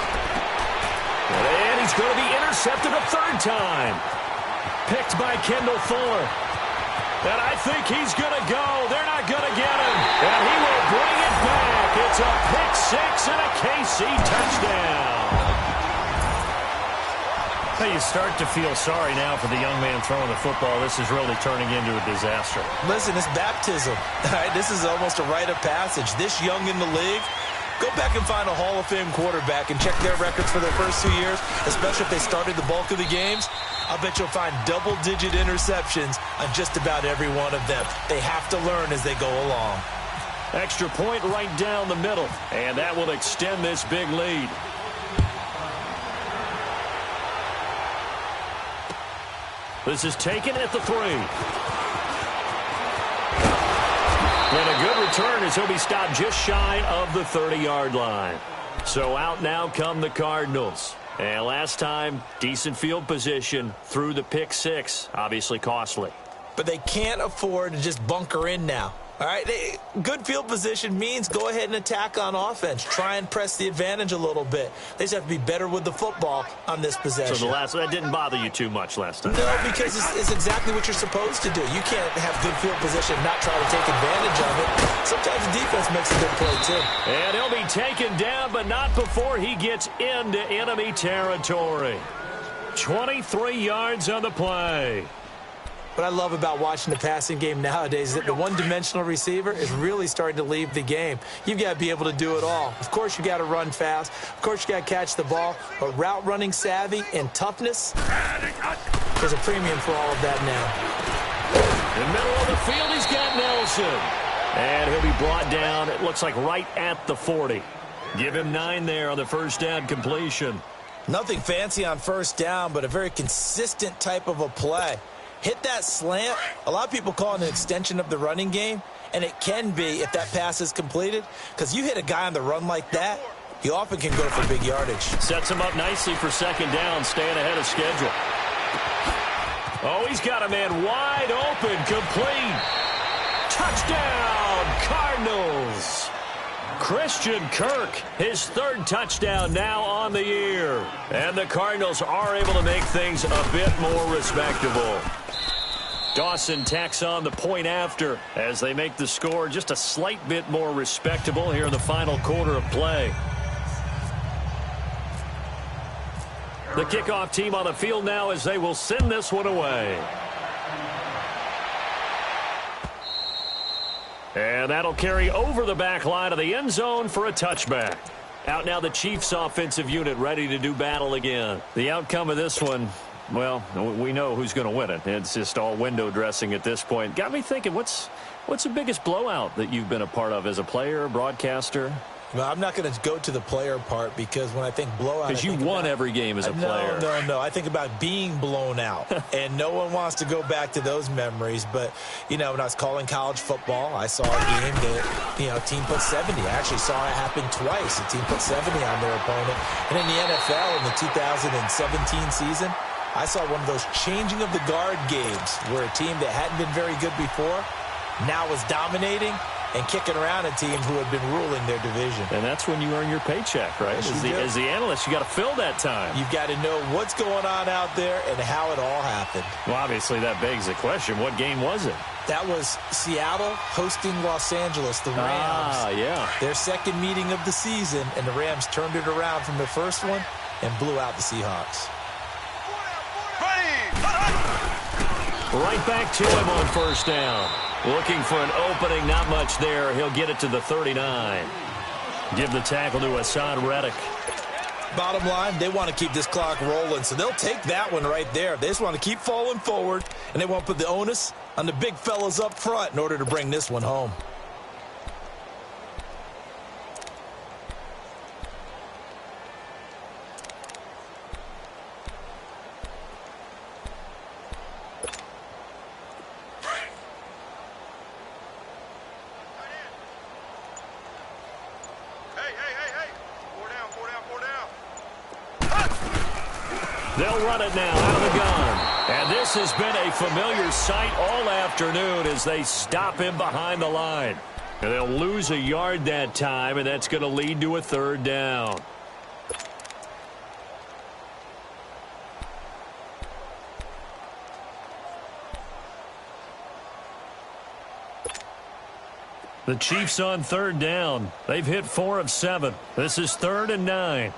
And he's going to be intercepted a 3rd time. Picked by Kendall Fuller. And I think he's going to go. They're not going to get him. And he will bring it back. It's a pick 6 and a KC touchdown. Hey, you start to feel sorry now for the young man throwing the football. This is really turning into a disaster. Listen, it's baptism. All right, this is almost a rite of passage. This young in the league, go back and find a Hall of Fame quarterback and check their records for their first 2 years, especially if they started the bulk of the games. I bet you'll find double-digit interceptions on just about every one of them. They have to learn as they go along. Extra point right down the middle, and that will extend this big lead. This is taken at the 3. And a good return as he'll be stopped just shy of the 30-yard line. So out now come the Cardinals. And last time, decent field position through the pick 6. Obviously costly. But they can't afford to just bunker in now. All right, good field position means go ahead and attack on offense. Try and press the advantage a little bit. They just have to be better with the football on this possession. So that didn't bother you too much last time? No, because it's exactly what you're supposed to do. You can't have good field position and not try to take advantage of it. Sometimes the defense makes a good play, too. And he'll be taken down, but not before he gets into enemy territory. 23 yards on the play. What I love about watching the passing game nowadays is that the one-dimensional receiver is really starting to leave the game. You've got to be able to do it all. Of course, you got to run fast. Of course, you got to catch the ball. But route running savvy and toughness, there's a premium for all of that now. In the middle of the field, he's got Nelson. And he'll be brought down, it looks like right at the 40. Give him 9 there on the first down completion. Nothing fancy on first down, but a very consistent type of a play. Hit that slant. A lot of people call it an extension of the running game, and it can be if that pass is completed, because you hit a guy on the run like that, he often can go for big yardage. Sets him up nicely for second down, staying ahead of schedule. Oh, he's got a man wide open, complete. Touchdown, Cardinals. Christian Kirk, his 3rd touchdown now on the year. And the Cardinals are able to make things a bit more respectable. Dawson tacks on the point after as they make the score just a slight bit more respectable here in the final quarter of play. The kickoff team on the field now as they will send this one away. And that'll carry over the back line of the end zone for a touchback. Out now the Chiefs offensive unit ready to do battle again. The outcome of this one, well, we know who's going to win it. It's just all window dressing at this point. Got me thinking, what's the biggest blowout that you've been a part of as a player, broadcaster? Well, I'm not going to go to the player part because when I think blowout... Because you won every game as a player. No. I think about being blown out. And no one wants to go back to those memories. But, when I was calling college football, I saw a game that, team put 70. I actually saw it happen twice. A team put 70 on their opponent. And in the NFL in the 2017 season, I saw one of those changing of the guard games where a team that hadn't been very good before now was dominating and kicking around a team who had been ruling their division. And that's when you earn your paycheck, right? As the analyst, you got to fill that time. You've got to know what's going on out there and how it all happened. Well, obviously, that begs the question, what game was it? That was Seattle hosting Los Angeles, the Rams. Yeah. Their second meeting of the season, and the Rams turned it around from the first one and blew out the Seahawks. Right back to him on first down. Looking for an opening, not much there. He'll get it to the 39. Give the tackle to Haason Reddick. Bottom line, they want to keep this clock rolling, so they'll take that one right there. They just want to keep falling forward, and they want to put the onus on the big fellas up front in order to bring this one home. They'll run it now out of the gun. And this has been a familiar sight all afternoon as they stop him behind the line. And they'll lose a yard that time, and that's going to lead to a third down. The Chiefs on third down. They've hit 4 of 7. This is 3rd and 9.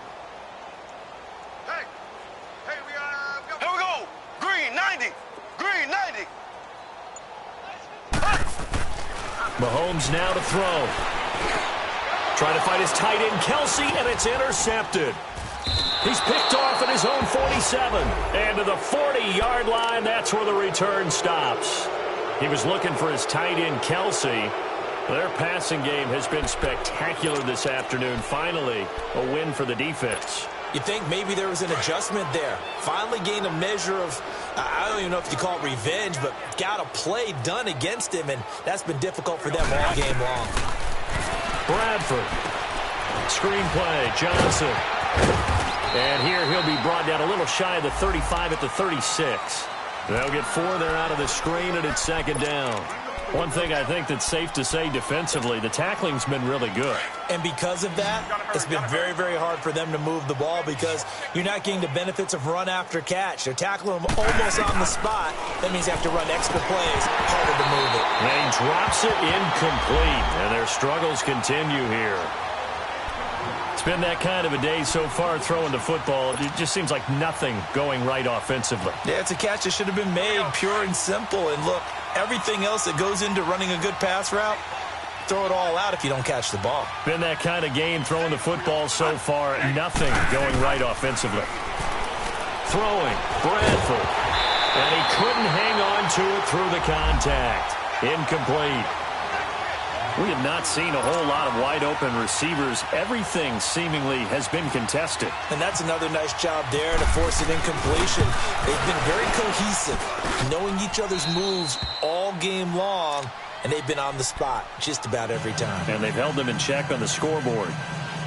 Mahomes now to throw. Trying to find his tight end, Kelsey, and it's intercepted. He's picked off at his own 47. And to the 40-yard line, that's where the return stops. He was looking for his tight end, Kelsey. Their passing game has been spectacular this afternoon. Finally, a win for the defense. You think maybe there was an adjustment there. Finally gained a measure of, I don't even know if you call it revenge, but got a play done against him, and that's been difficult for them all game long. Bradford. Screenplay, Johnson. And here he'll be brought down a little shy of the 35 at the 36. They'll get 4 there out of the screen, and it's 2nd down. One thing I think that's safe to say defensively, the tackling's been really good. And because of that, it's been very, very hard for them to move the ball because you're not getting the benefits of run after catch. They're tackling them almost on the spot. That means you have to run extra plays, harder to move it. And he drops it incomplete, and their struggles continue here. It's been that kind of a day so far throwing the football. It just seems like nothing going right offensively. Yeah, it's a catch that should have been made, pure and simple. And look, everything else that goes into running a good pass route, throw it all out if you don't catch the ball. Been that kind of game throwing the football so far. Nothing going right offensively. Throwing, Bradford. And he couldn't hang on to it through the contact. Incomplete. We have not seen a whole lot of wide-open receivers. Everything seemingly has been contested. And that's another nice job there to force an incompletion. They've been very cohesive, knowing each other's moves all game long, and they've been on the spot just about every time. And they've held them in check on the scoreboard.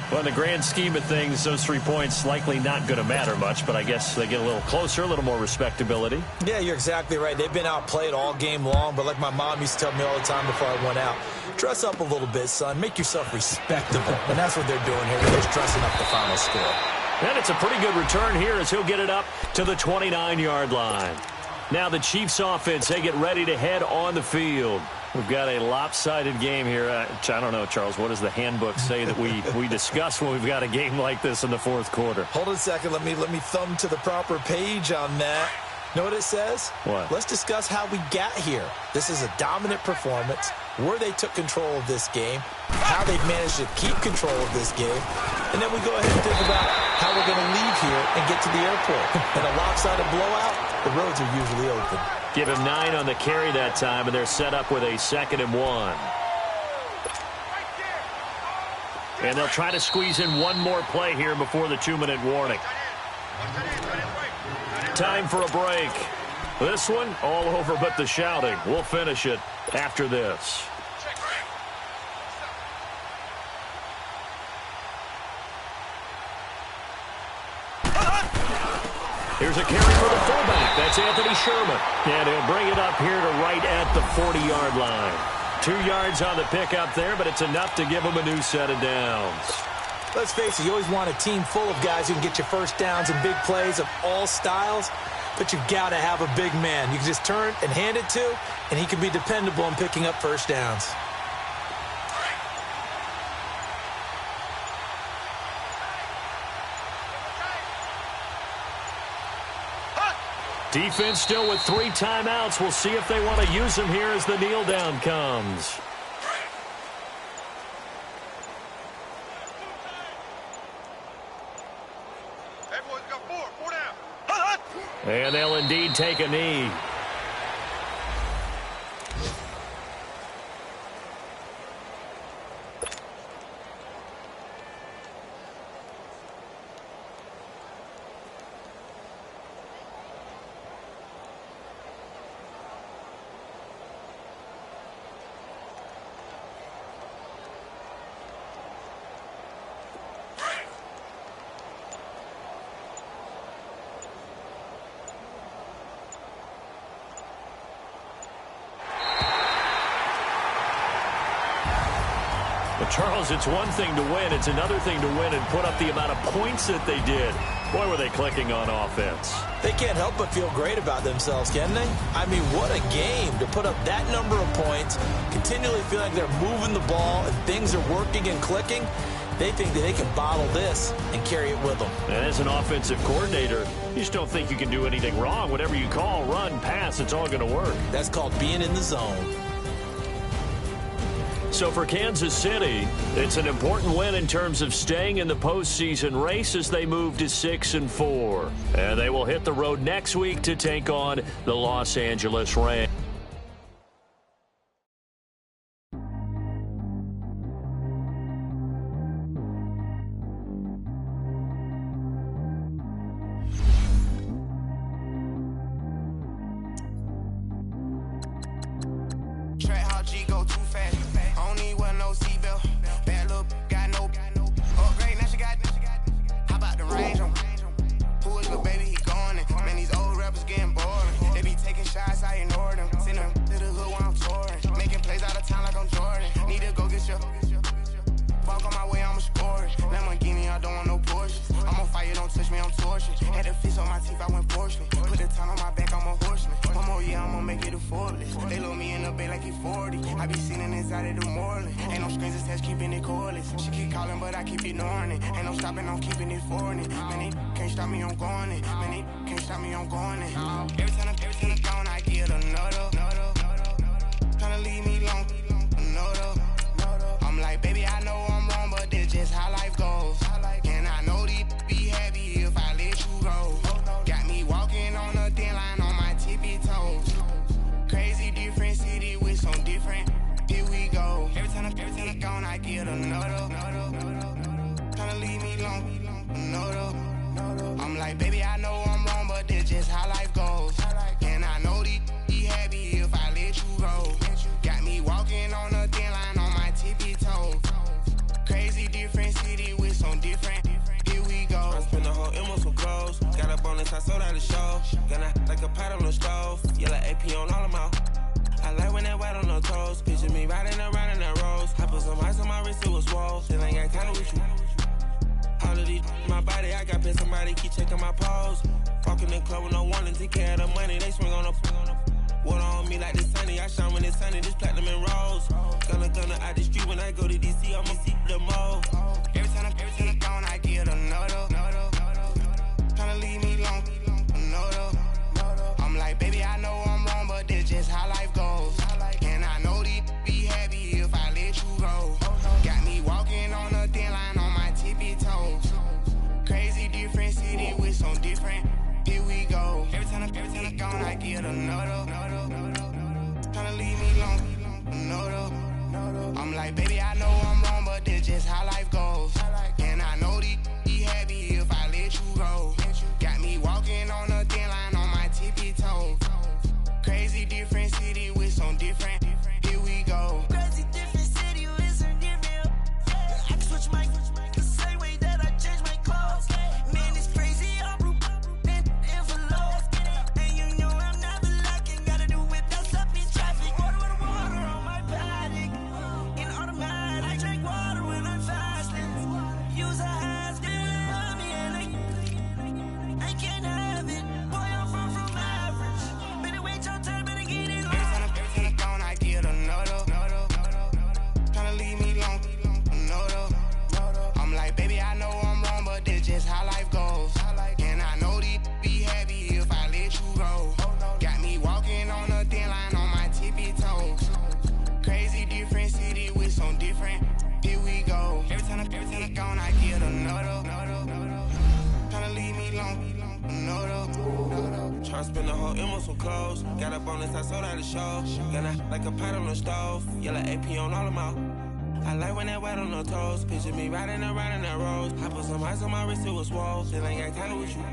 Well, in the grand scheme of things, those 3 points likely not going to matter much, but I guess they get a little closer, a little more respectability. Yeah, you're exactly right. They've been outplayed all game long, but like my mom used to tell me all the time before I went out, dress up a little bit, son. Make yourself respectable. And that's what they're doing here. They're just dressing up the final score. And it's a pretty good return here as he'll get it up to the 29-yard line. Now the Chiefs offense, they get ready to head on the field. We've got a lopsided game here. I don't know, Charles, what does the handbook say that we discuss when we've got a game like this in the fourth quarter? Hold on a second. Let me thumb to the proper page on that. Know what it says? What? Let's discuss how we got here. This is a dominant performance. where they took control of this game, how they've managed to keep control of this game, and then we go ahead and think about how we're going to leave here and get to the airport. In a lopsided blowout, the roads are usually open. Give him 9 on the carry that time, and they're set up with a 2nd and 1. And they'll try to squeeze in one more play here before the 2-minute warning. Time for a break. This one, all over but the shouting. We'll finish it after this. Here's a carry for the fullback. That's Anthony Sherman. And he'll bring it up here to right at the 40-yard line. 2 yards on the pickup there, but it's enough to give him a new set of downs. Let's face it, you always want a team full of guys who can get you first downs and big plays of all styles, but you've got to have a big man you can just turn and hand it to, and he can be dependable in picking up first downs. Defense still with 3 timeouts. We'll see if they want to use them here as the kneel down comes. Everyone's got 4 down. And they'll indeed take a knee. Charles, it's one thing to win. It's another thing to win and put up the amount of points that they did. Boy, were they clicking on offense. They can't help but feel great about themselves, can they? I mean, what a game to put up that number of points, continually feel like they're moving the ball and things are working and clicking. They think that they can bottle this and carry it with them. And as an offensive coordinator, you just don't think you can do anything wrong. Whatever you call, run, pass, it's all going to work. That's called being in the zone. So for Kansas City, it's an important win in terms of staying in the postseason race as they move to 6-4. And they will hit the road next week to take on the Los Angeles Rams. Baby, I know I'm wrong, but this just how life goes. And I know these be happy. M on some clothes. Got up on this, I sold out the show. Got out like a pot on the stove. Yellow AP on all of my. I like when that wet on the toes. Picture me riding around in that rose. I put some ice on my wrist, it was swole. Still ain't got time with you.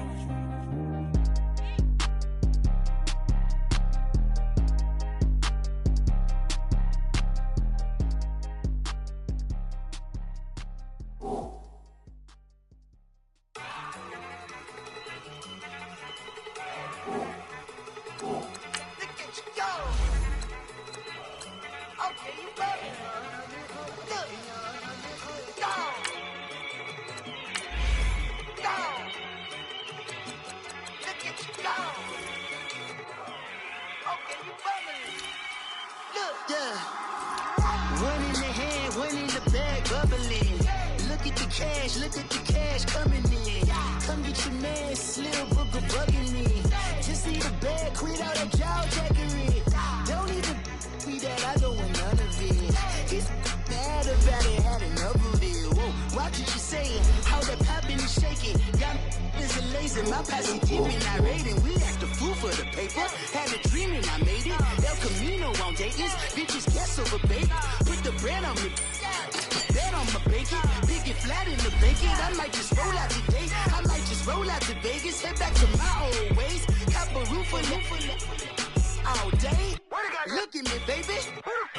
Look at the cash coming in. Come get your man, Slim Booger bugging me. Just see the bag, quit all that jaw jackery. Don't even be that, I don't want none of it. He's mad about it, had enough of it. Whoa, watch what you saying, how that poppin' and shaking. Y'all is a lazy, my posse dipping, I raiding. We act a fool for the paper. Had a dream and I made it. El Camino on Dayton's, bitches guess over bait. Put the brand on me. Bet on my bacon, big and flat in the bacon. I might just roll out today. I might just roll out to Vegas, head back to my old ways. Cop a roof for all day. Look at me, baby.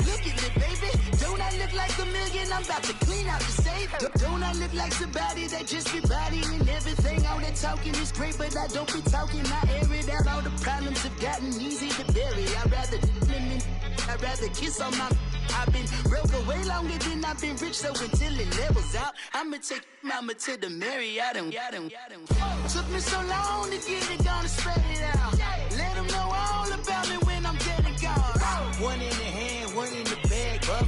Look at me, baby. Don't I look like a million? I'm about to clean out the safe. Don't I look like somebody that just be bodying everything? All that talking is great, but I don't be talking. I air it out. All the problems have gotten easy to bury. I'd rather kiss on my. I've been broke way longer than I've been rich, so until it levels out, I'ma take mama to the Marriott and took me so long to get it, gonna spread it out. Let them know all about me when I'm dead and gone. One in the hand, one in the bag, bubble.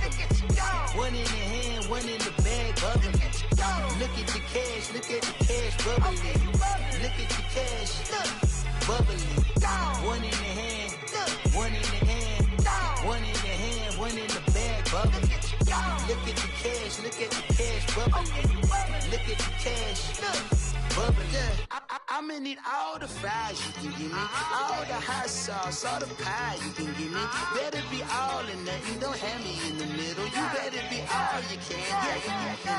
One in the hand, one in the bag, bubble. Look at the cash, bubbling. Look at the cash, bubbling. One in the hand, one in the hand, one in the hand, one in the bag, bubbling. Look at the cash, bubbling. Look at the cash, bubbling. I'ma need all the fries you can give me, all the hot sauce, all the pie you can give me. Better be all or nothing, don't have me in the middle. You better be all you can,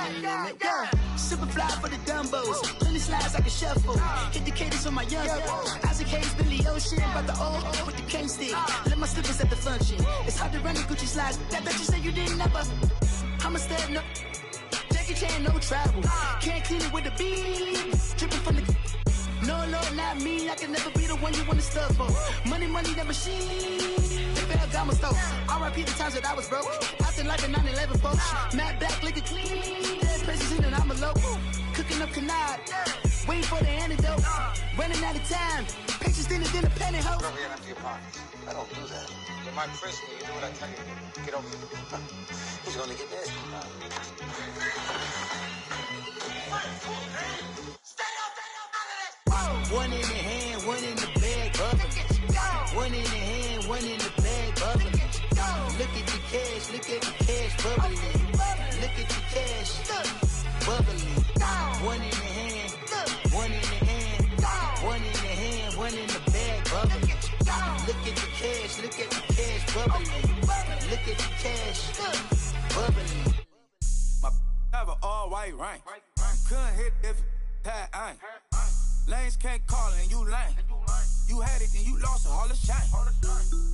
in the limit. Yeah, super fly for the Dumbos, plenty slides I can shuffle. Hit the cadence on my young Isaac Hayes, Billy Ocean, about the old with the cane stick. Let my slippers at the function. It's hard to run the Gucci slides. That bet you say you didn't never. I'ma step no. Jackie Chan, no travel. Can't clean it with the beat. Dripping from the. No, not me. I can never be the one you want to stuff for. Money, that machine. They fell down my stove. R.I.P. the times that I was broke. Acting like a 9/11 folks. Matte back, liquor clean. Dead places in and I'm a local. Cooking up canard. Waiting for the antidote. Running out of time. Pictures thinner than a penny hoe. Bro, we empty your pockets. I don't do that. You might frisk me. You do what I tell you. Get over here. He's gonna get nasty. One in the hand, one in the bag, bubbling. One in the hand, one in the bag, bubbling. Look at the cash, bubbling. Look at the cash, bubbling. One in the hand, one in the hand, one in the hand, one in the bag, bubbling. Look at the cash, bubbling. Look at the cash, bubbling. My have an all white rank. Couldn't hit if had ain't. Lanes can't call it and you lame. You had it and you lost it, all the shame.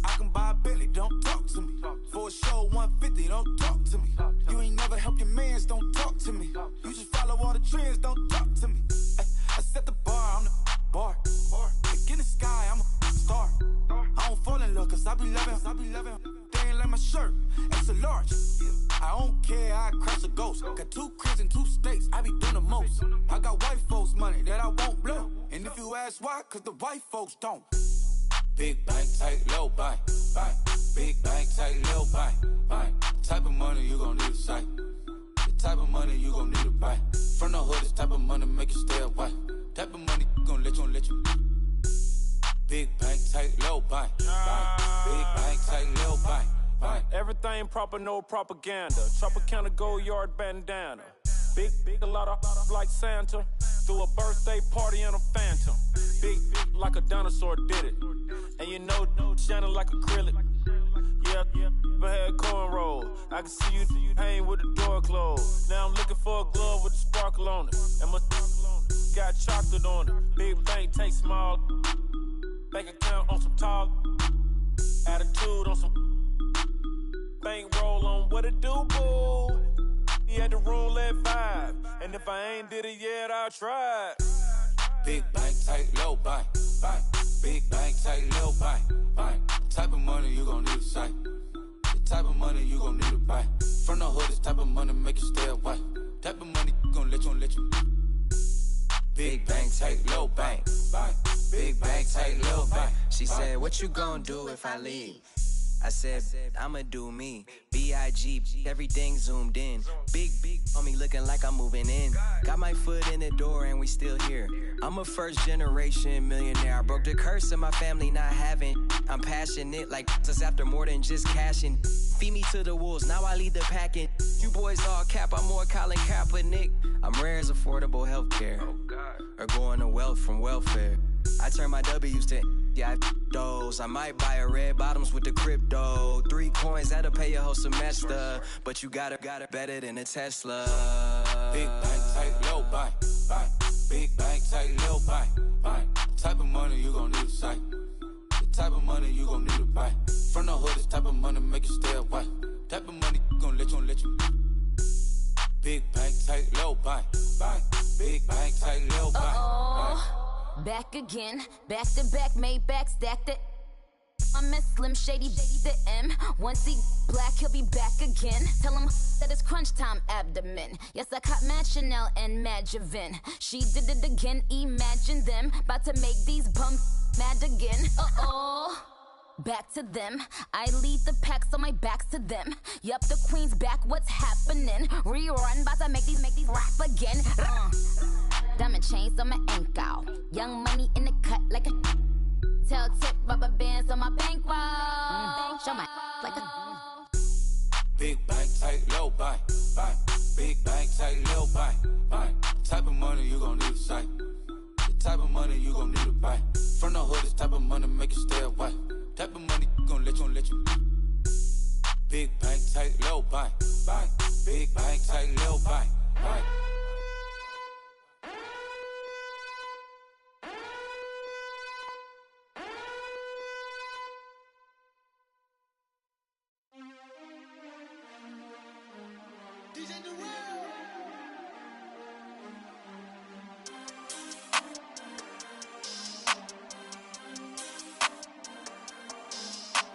I can buy a Billy, don't talk to me. For a show 150, don't talk to me. You ain't never helped your mans, don't talk to me. You just follow all the trends, don't talk to me. I set the bar, I'm the bar. Look in the sky, I'm a star. I don't fall in love cause I be loving. They ain't like my shirt, it's a large. I don't care, I crush a ghost. Got 2 cribs in 2 states, I be doing the most. I got white folks money that I won't blow. And if you ask why, cause the white folks don't. Big bank, tight, low bank, bank. Big bank, tight, low bank, bank. The type of money you gon' need a sight. The type of money you gon' need a buy. From the hood, this type of money make you stay away. Type of money gon' let you. Big bank, tight, low bank, bank. Big bank, tight, low bank. Everything proper, no propaganda. Tropicana gold yard bandana. Big, a lot of like Santa. Threw a birthday party in a Phantom. Big like a dinosaur did it. And you know, shining like acrylic. Yeah, but had cornrow. I can see you hang with the door closed. Now I'm looking for a glove with a sparkle on it. And my got chocolate on it. Big bank take small. Bank account on some talk. Attitude on some bank roll on what it do, boo. He had the roulette vibe. And if I ain't did it yet, I'll try. Big bank, tight, low bank, bank. Big bank, tight, low bank, bank. Type of money you gon' need to sight. The type of money you gon' need to buy. From the hood, this type of money make you stay away. Type of money gon' let you. Big bank, tight, low bank, bank. Big bank, tight, low bank. She said, what you gon' do if I leave? I said, I'ma do me. B.I.G. Everything zoomed in. Big on me looking like I'm moving in. Got my foot in the door and we still here. I'm a first generation millionaire. I broke the curse of my family not having. I'm passionate like just after more than just cashing. Feed me to the wolves, now I lead the packing. You boys all cap, I'm more Colin Kaepernick. I'm rare as affordable healthcare. Or going to wealth from welfare. I turn my W's to those. I might buy a red bottoms with the crypto. 3 coins, that'll pay your whole semester. But you got it better than a Tesla. Big bank, tight, low bank, bank. Big bank, tight, low bank, bank. Type of money you gon' need to sight. The type of money you gon' need to buy. From the hood, this type of money make you stay away. Type of money gon' let you. Big bank, tight, low bank, bank. Big bank, tight, low bank, bank. Back again, back to back, made back, stacked it. I'm a Slim Shady, the M. Once he black, he'll be back again. Tell him that it's crunch time abdomen. Yes, I caught Mad Chanel and Mad Javin. She did it again, imagine them. About to make these bums mad again. Back to them. I lead the pack, so my back's to them. Yup, the queen's back, what's happening? Rerun, about to make these rap again. Diamond chains on my ankle. Young money in the cut like a tail tip, rubber bands on my bankroll. Show my like a big bank, tight, low bank, bank. Big bank, tight, low bank, bank. Type of money you gon' need to sight. The type of money you gon' need to buy. From the hood, this type of money make you stay away. Type of money gon' let you. Big bank, tight, low bank, bank. Big bank, tight, low bank, bank.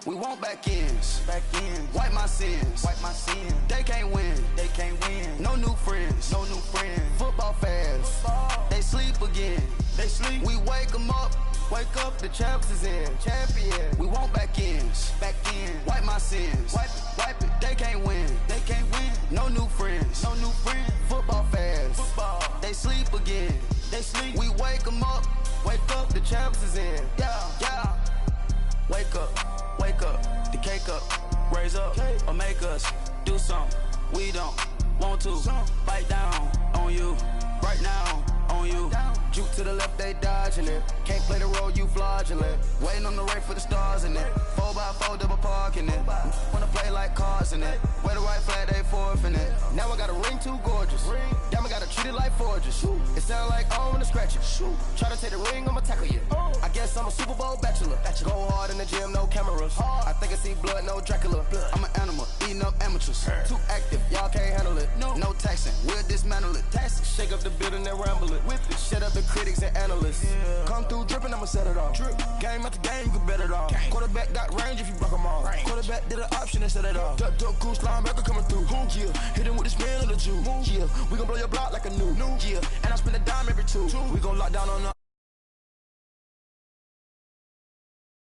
We want back ends. Wipe my sins. They can't win. No new friends. Football fans. They sleep again. We wake them up. The champs is in. Champion. We want back ends. Wipe my sins. Wipe it. They can't win. No new friends. Football fans. They sleep again. We wake them up. The champs is in. Yeah. Wake up, the cake up, raise up, or make us do something we don't want to. Bite down on you, right now on you. Juke to the left, they dodging it. Can't play the role, you fraudulent. Waiting on the right for the stars in it. 4x4 double parking it. Wanna play like cars in it. Wear the white flag, they forfeiting it. Now I got a ring too gorgeous. Damn, I gotta treat it like forges. It sound like I wanna scratch it. Try to take the ring, I'ma tackle you. I guess I'm a Super Bowl bachelor. Go hard in the gym, no cameras. I think I see blood, no Dracula. I'm an animal, eating up amateurs. Too active, y'all can't handle it. No taxing, we'll dismantle it. Shake up the building and ramble it. Whip it, shut up the critics and analysts. Come through dripping, I'ma set it off. Game after game, you can bet it off. Quarterback got range if you block them off. Quarterback did an option and set it off. Duck, goose, linebacker coming through. Yeah, hit him with the spin of the Jew. Yeah, we gon' blow your block like a new. Yeah, and I spend a dime every two. We gon' lock down on the